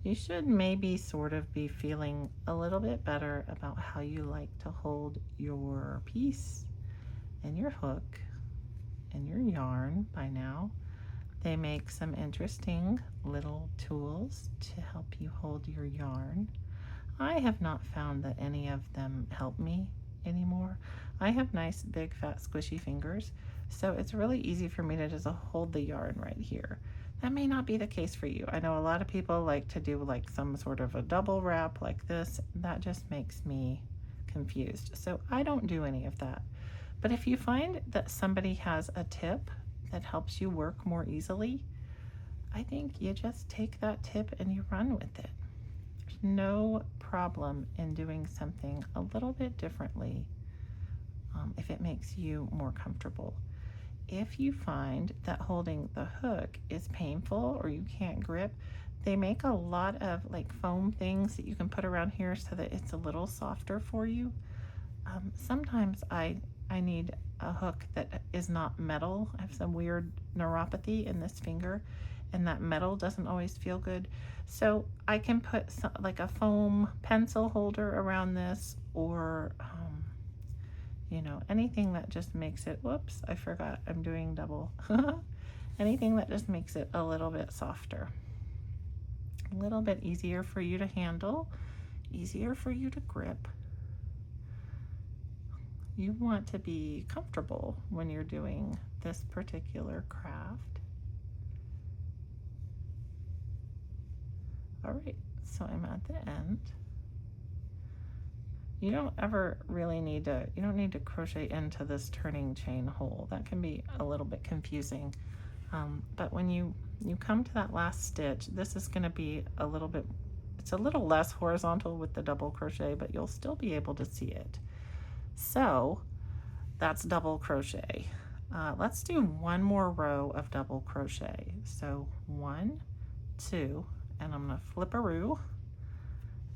S1: You should maybe sort of be feeling a little bit better about how you like to hold your piece and your hook and your yarn by now. They make some interesting little tools to help you hold your yarn. I have not found that any of them help me anymore. I have nice, big, fat, squishy fingers, so it's really easy for me to just hold the yarn right here. That may not be the case for you. I know a lot of people like to do like some sort of a double wrap like this. That just makes me confused. So I don't do any of that. But if you find that somebody has a tip that helps you work more easily, I think you just take that tip and you run with it. There's no problem in doing something a little bit differently if it makes you more comfortable. If you find that holding the hook is painful or you can't grip, they make a lot of like foam things that you can put around here so that it's a little softer for you. sometimes I need a hook that is not metal. I have some weird neuropathy in this finger, and that metal doesn't always feel good. So I can put some, like a foam pencil holder around this, or you know, anything that just makes it, whoops, I forgot I'm doing double. Anything that just makes it a little bit softer, a little bit easier for you to handle, easier for you to grip. You want to be comfortable when you're doing this particular craft. All right, so I'm at the end. You don't ever really need to, you don't need to crochet into this turning chain hole. That can be a little bit confusing. But when you come to that last stitch, this is going to be a little bit, it's a little less horizontal with the double crochet, but you'll still be able to see it. So that's double crochet. Let's do one more row of double crochet. So 1, 2, and I'm going to flip-a-roo,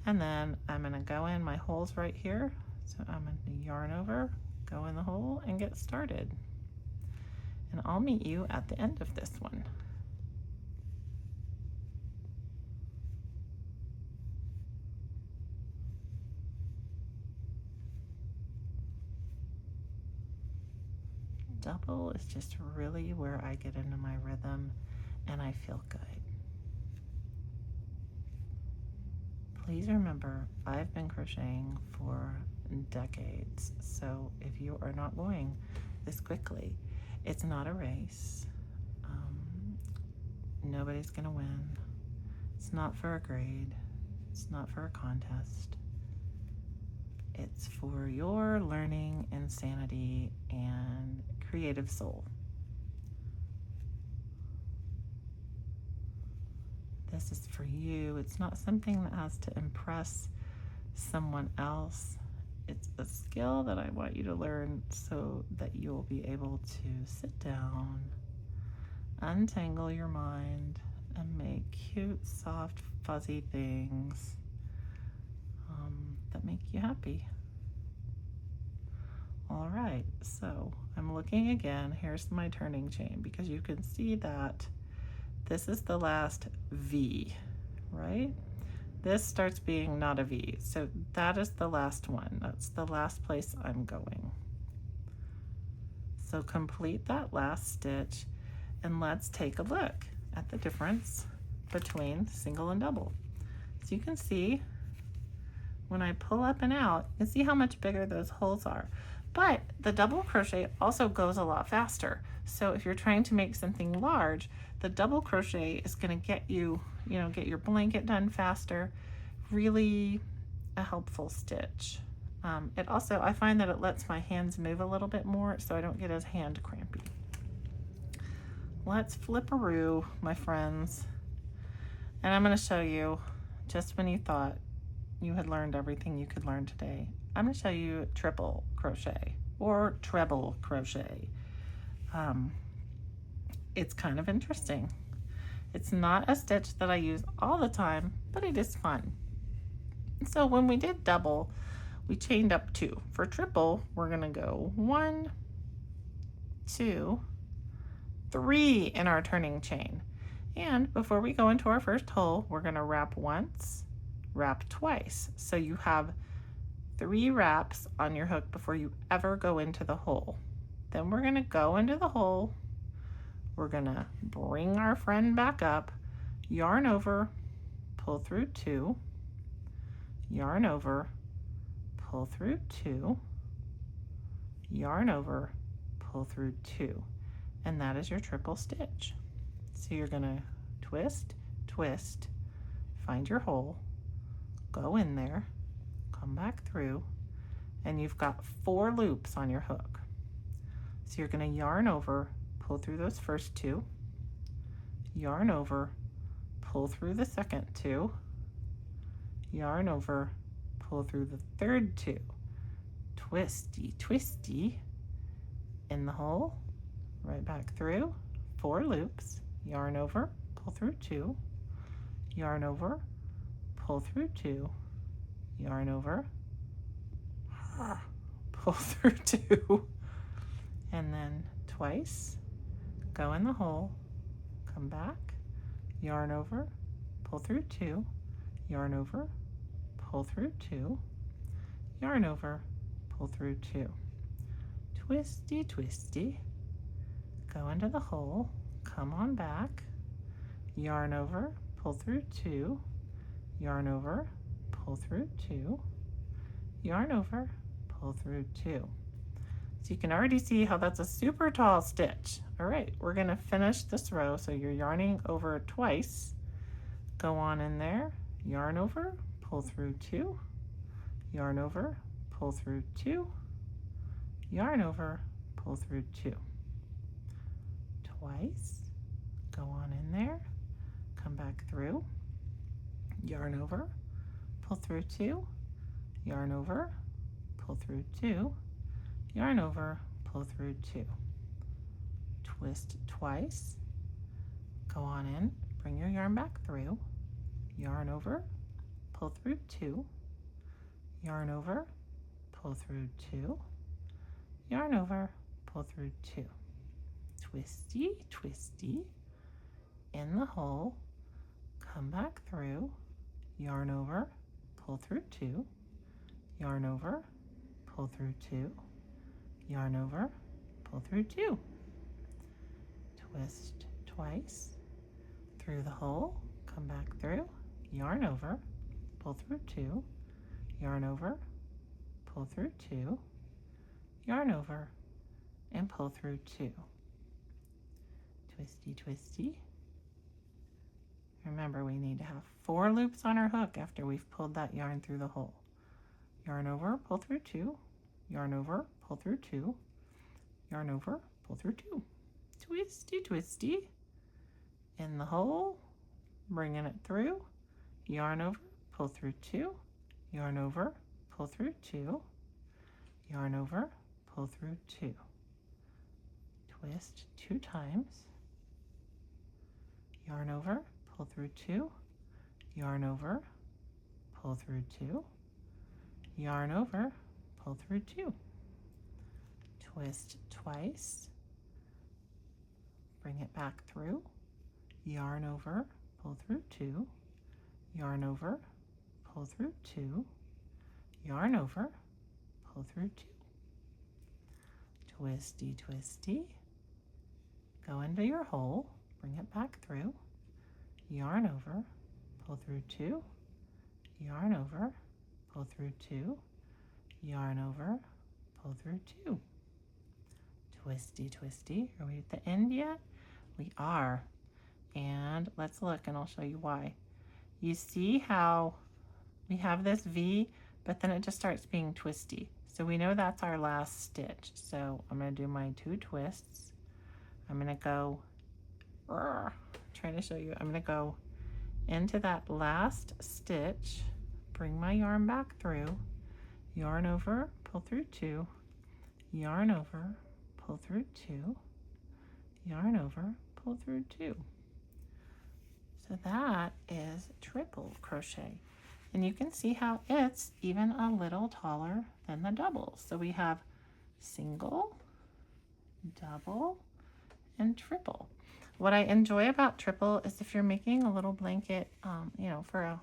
S1: and then I'm going to go in my holes right here. So I'm going to yarn over, go in the hole, and get started. And I'll meet you at the end of this one. Double is just really where I get into my rhythm and I feel good. Please remember, I've been crocheting for decades, so if you are not going this quickly, it's not a race. Nobody's gonna win. It's not for a grade. It's not for a contest. It's for your learning, insanity, and creative soul. This is for you. It's not something that has to impress someone else. It's a skill that I want you to learn so that you'll be able to sit down, untangle your mind, and make cute, soft, fuzzy things that make you happy. All right, so I'm looking again. Here's my turning chain, because you can see that this is the last V, right? This starts being not a V, so that is the last one. That's the last place I'm going. So complete that last stitch, and let's take a look at the difference between single and double. So you can see when I pull up and out, you can see how much bigger those holes are. But the double crochet also goes a lot faster. So if you're trying to make something large, the double crochet is going to get you, get your blanket done faster. Really a helpful stitch. It also, I find that it lets my hands move a little bit more so I don't get as hand crampy. Let's flip-a-roo, my friends. And I'm going to show you, just when you thought you had learned everything you could learn today, I'm going to show you triple crochet or treble crochet. It's kind of interesting. It's not a stitch that I use all the time, but it is fun. So when we did double, we chained up 2. For triple, we're going to go 1, 2, 3 in our turning chain. And before we go into our first hole, we're going to wrap once, wrap twice. So you have 3 wraps on your hook before you ever go into the hole. Then we're going to go into the hole. We're going to bring our friend back up, yarn over, pull through 2, yarn over, pull through 2, yarn over, pull through 2, and that is your triple stitch. So you're going to twist, twist, find your hole, go in there, come back through, and you've got 4 loops on your hook. So you're going to yarn over, pull through those first 2, yarn over, pull through the second 2, yarn over, pull through the third 2, twisty, twisty, in the hole, right back through, 4 loops, yarn over, pull through 2, yarn over, pull through 2, yarn over, pull through 2, and then twice, go in the hole, come back, yarn over, pull through 2, yarn over, pull through 2, yarn over, pull through 2. Twisty, twisty, go into the hole, come on back, yarn over, pull through 2, yarn over, pull through 2, yarn over, pull through 2. So you can already see how that's a super tall stitch. All right, we're gonna finish this row. So you're yarning over twice, go on in there, yarn over, pull through 2, yarn over, pull through 2, yarn over, pull through 2. Twice, go on in there, come back through, yarn over, pull through 2, yarn over, pull through 2, yarn over, pull through 2. Twist twice, go on in, bring your yarn back through, yarn over, pull through 2, yarn over, pull through 2, yarn over, pull through 2. Twisty, twisty, in the hole, come back through, yarn over, pull through 2, yarn over, pull through 2, yarn over, pull through 2. Twist twice, through the hole, come back through, yarn over, pull through 2, yarn over, pull through 2, yarn over, and pull through 2. Twisty, twisty. Remember, we need to have 4 loops on our hook after we've pulled that yarn through the hole. Yarn over, pull through 2, yarn over, pull through 2, yarn over, pull through 2. Twisty, twisty, in the hole, bringing it through, yarn over, pull through 2, yarn over, pull through 2, yarn over, pull through 2. Twist 2 times, yarn over, pull through 2, yarn over, pull through 2, yarn over, pull through 2. Twist twice, bring it back through, yarn over, pull through 2, yarn over, pull through 2, yarn over, pull through 2. Twisty, twisty, go into your hole, bring it back through, yarn over, pull through 2, yarn over, pull through 2, yarn over, pull through 2. Twisty, twisty. Are we at the end yet? We are. And let's look and I'll show you why. You see how we have this V, but then it just starts being twisty. So we know that's our last stitch. So I'm going to do my 2 twists. I'm going to go, trying to show you, I'm going to go into that last stitch, bring my yarn back through, yarn over, pull through 2, yarn over, pull through 2, yarn over, pull through 2. So that is triple crochet. And you can see how it's even a little taller than the double. So we have single, double, and triple. What I enjoy about triple is if you're making a little blanket, you know, for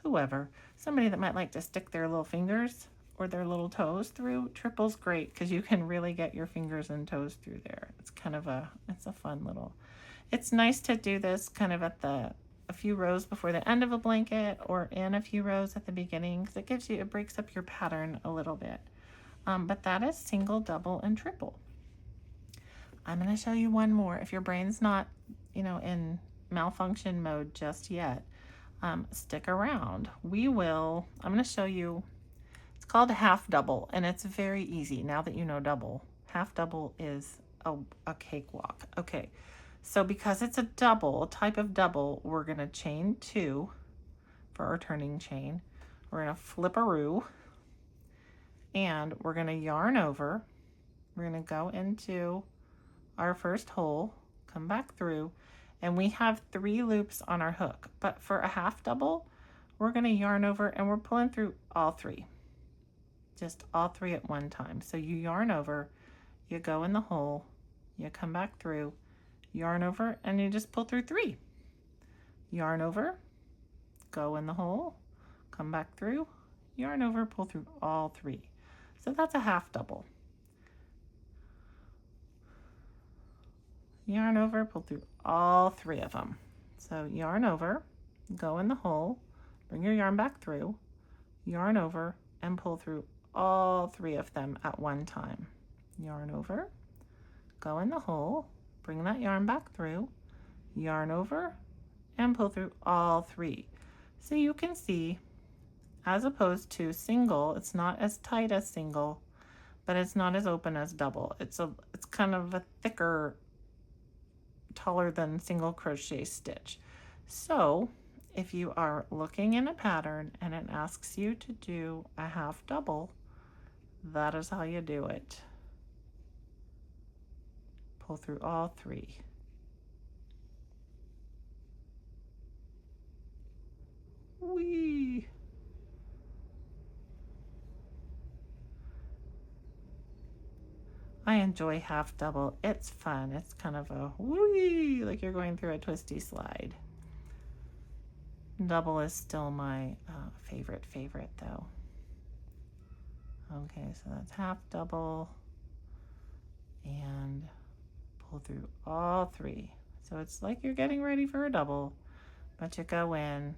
S1: whoever, somebody that might like to stick their little fingers or their little toes through, triple's great because you can really get your fingers and toes through there. It's kind of it's a fun little, it's nice to do this kind of at a few rows before the end of a blanket or in a few rows at the beginning because it breaks up your pattern a little bit. But that is single, double, and triple. I'm going to show you one more. If your brain's not, you know, in malfunction mode just yet, stick around. I'm going to show you, it's called a half double, and it's very easy now that you know double. Half double is a cakewalk. Okay, so because it's a double, a type of double, we're going to chain 2 for our turning chain. We're going to flip-a-roo, and we're going to yarn over. We're going to go into our first hole, come back through, and we have 3 loops on our hook. But for a half double, we're going to yarn over and we're pulling through all 3. just all 3 at one time. So you yarn over, you go in the hole, you come back through, yarn over, and you just pull through 3. Yarn over, go in the hole, come back through, yarn over, pull through all 3. So that's a half double. Yarn over, pull through all 3 of them. So yarn over, go in the hole, bring your yarn back through, yarn over, and pull through all 3 of them at one time. Yarn over, go in the hole, bring that yarn back through, yarn over, and pull through all 3. So you can see, as opposed to single, it's not as tight as single, but it's not as open as double. It's kind of a thicker, taller than single crochet stitch. So if you are looking in a pattern and it asks you to do a half double, that is how you do it. Pull through all 3. Whee! I enjoy half double. It's fun. It's kind of a whee, like you're going through a twisty slide. Double is still my favorite though. Okay, so that's half double and pull through all 3. So it's like you're getting ready for a double, but you go in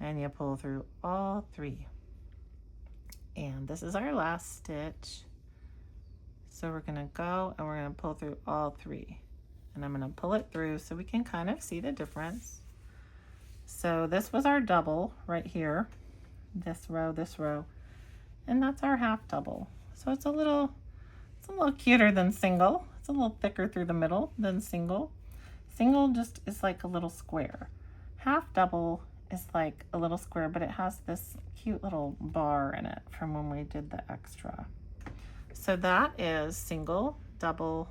S1: and you pull through all 3. And this is our last stitch. So we're gonna go and we're gonna pull through all 3. And I'm gonna pull it through so we can kind of see the difference. So this was our double right here, this row, and that's our half double. So it's a little cuter than single. It's a little thicker through the middle than single. Single just is like a little square. Half double is like a little square, but it has this cute little bar in it from when we did the extra. So that is single, double,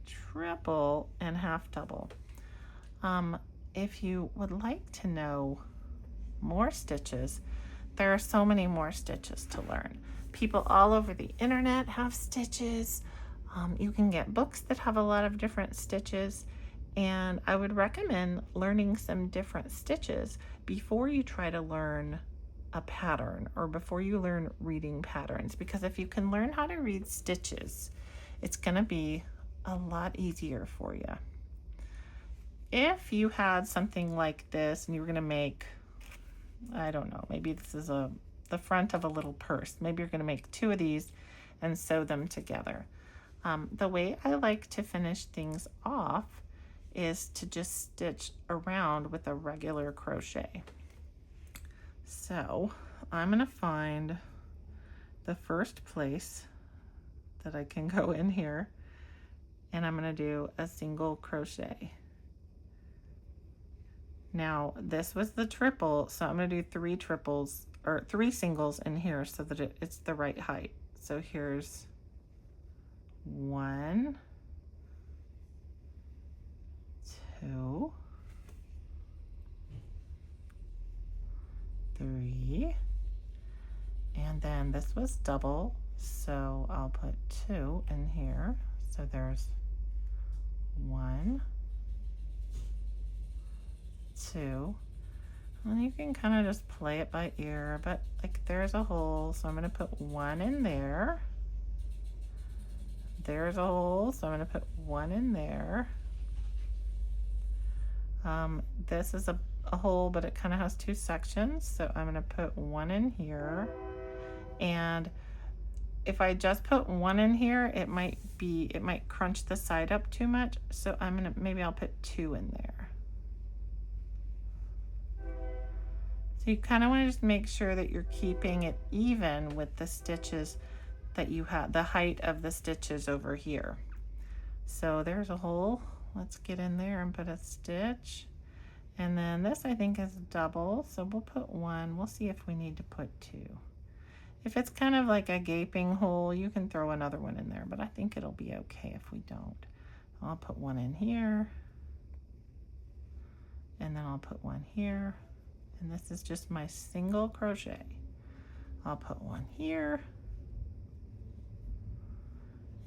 S1: triple, and half double. If you would like to know more stitches, there are so many more stitches to learn. People all over the internet have stitches. You can get books that have a lot of different stitches, and I would recommend learning some different stitches before you try to learn a pattern or before you learn reading patterns, because if you can learn how to read stitches, it's going to be a lot easier for you. If you had something like this and you were going to make, I don't know, maybe this is the front of a little purse. Maybe you're going to make 2 of these and sew them together. The way I like to finish things off is to just stitch around with a regular crochet. So I'm going to find the first place that I can go in here, and I'm going to do a single crochet. Now this was the triple, so I'm going to do 3 triples or 3 singles in here so that it's the right height. So here's 1, 2, 3, and then this was double, so I'll put 2 in here. So there's 1, 2, and you can kind of just play it by ear, but like there's a hole, so I'm going to put 1 in there. There's a hole, so I'm going to put 1 in there. This is a hole, but it kind of has 2 sections, so I'm going to put 1 in here. And if I just put 1 in here, it might crunch the side up too much, so maybe I'll put 2 in there. So you kind of want to just make sure that you're keeping it even with the stitches that you have, the height of the stitches over here. So there's a hole. Let's get in there and put a stitch. And then this I think is double, so we'll put 1. We'll see if we need to put 2. If it's kind of like a gaping hole, you can throw another one in there, but I think it'll be okay if we don't. I'll put 1 in here, and then I'll put 1 here, and this is just my single crochet. I'll put 1 here,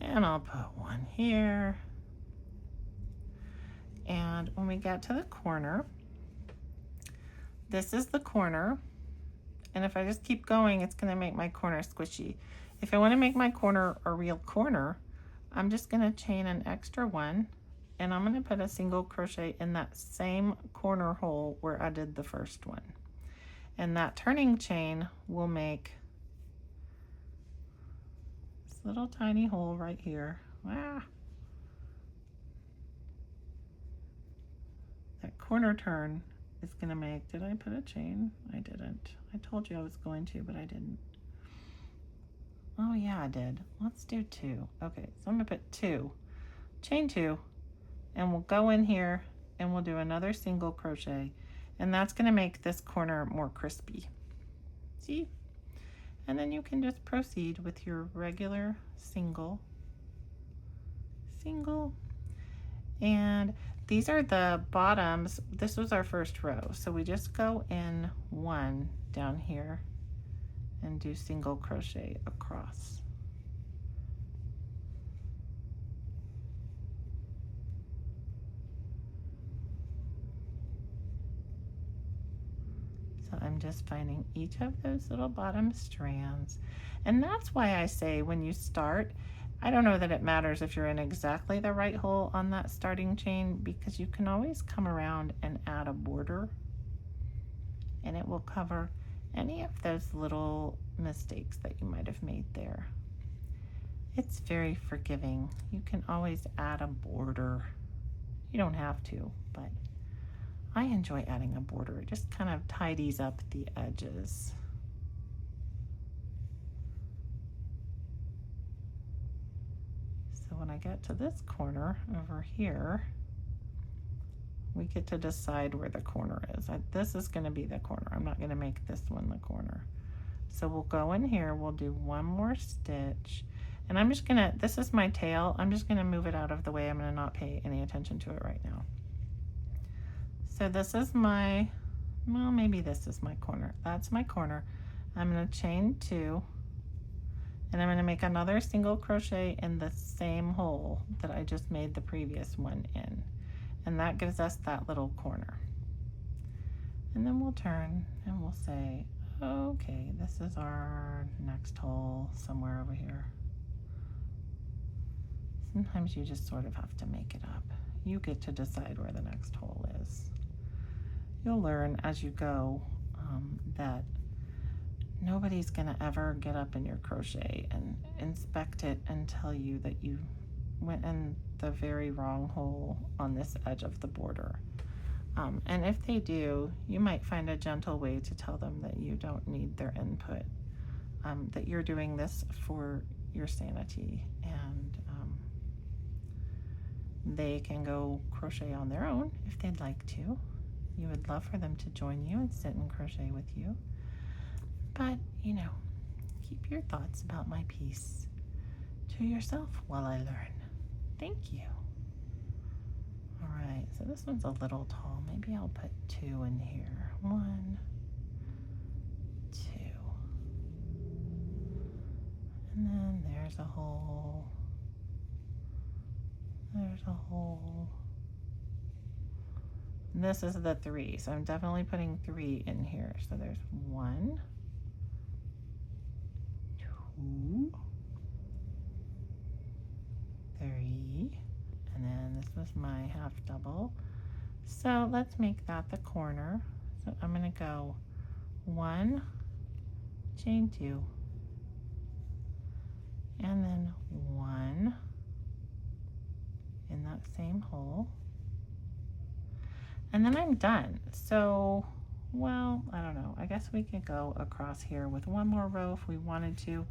S1: And I'll put one here. And when we get to the corner, this is the corner. And if I just keep going, it's going to make my corner squishy. If I want to make my corner a real corner, I'm just going to chain an extra one, and I'm going to put a single crochet in that same corner hole where I did the first one. And that turning chain will make this little tiny hole right here. Ah. That corner turn is going to make, did I put a chain? I didn't. I told you I was going to, but I didn't. Oh yeah, I did. Let's do 2. Okay, so I'm going to put 2, chain 2, and we'll go in here and we'll do another single crochet, and that's going to make this corner more crispy. See? And then you can just proceed with your regular single, and these are the bottoms. This was our first row, so we just go in 1 down here and do single crochet across. So I'm just finding each of those little bottom strands, and that's why I say when you start, I don't know that it matters if you're in exactly the right hole on that starting chain, because you can always come around and add a border, and it will cover any of those little mistakes that you might have made there. It's very forgiving. You can always add a border. You don't have to, but I enjoy adding a border. It just kind of tidies up the edges. So when I get to this corner over here, we get to decide where the corner is. This is going to be the corner. I'm not going to make this one the corner. So we'll go in here, we'll do one more stitch, and I'm just gonna, this is my tail, I'm just gonna move it out of the way. I'm gonna not pay any attention to it right now. So this is my, well, maybe this is my corner. That's my corner. I'm gonna chain 2, and I'm gonna make another single crochet in the same hole that I just made the previous one in. And that gives us that little corner. And then we'll turn and we'll say, okay, this is our next hole somewhere over here. Sometimes you just sort of have to make it up. You get to decide where the next hole is. You'll learn as you go that nobody's gonna ever get up in your crochet and inspect it and tell you that you went in the very wrong hole on this edge of the border. And if they do, you might find a gentle way to tell them that you don't need their input, that you're doing this for your sanity, and they can go crochet on their own if they'd like to. You would love for them to join you and sit and crochet with you. But, you know, keep your thoughts about my piece to yourself while I learn. Thank you. All right, so this one's a little tall. Maybe I'll put 2 in here. 1, 2. And then there's a hole. There's a hole. And this is the 3, so I'm definitely putting 3 in here. So there's 1, 2, 3, and then this was my half double. So let's make that the corner. So I'm going to go 1, chain 2, and then 1 in that same hole, and then I'm done. So, well, I don't know, I guess we could go across here with one more row if we wanted to,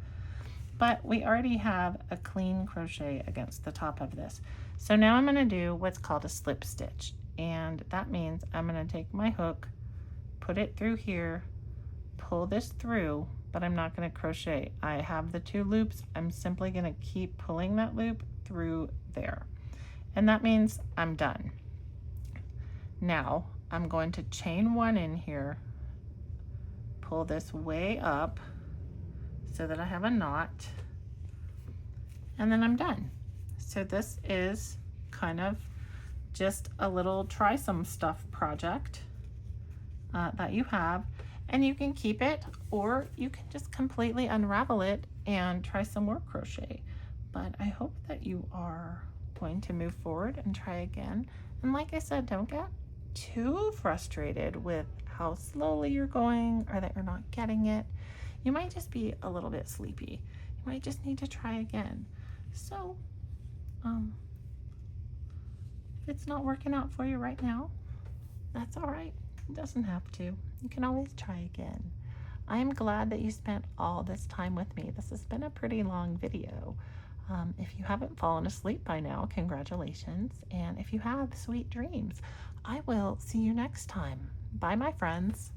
S1: but we already have a clean crochet against the top of this. So now I'm going to do what's called a slip stitch, and that means I'm going to take my hook, put it through here, pull this through, but I'm not going to crochet. I have the 2 loops. I'm simply going to keep pulling that loop through there, and that means I'm done. Now I'm going to chain 1 in here, pull this way up so that I have a knot, and then I'm done. So this is kind of just a little try some stuff project that you have, and you can keep it or you can just completely unravel it and try some more crochet. But I hope that you are going to move forward and try again. And like I said, don't get too frustrated with how slowly you're going or that you're not getting it. You might just be a little bit sleepy. You might just need to try again. So if it's not working out for you right now, that's all right. It doesn't have to. You can always try again. I am glad that you spent all this time with me. This has been a pretty long video. If you haven't fallen asleep by now, congratulations. And if you have, sweet dreams. I will see you next time. Bye, my friends.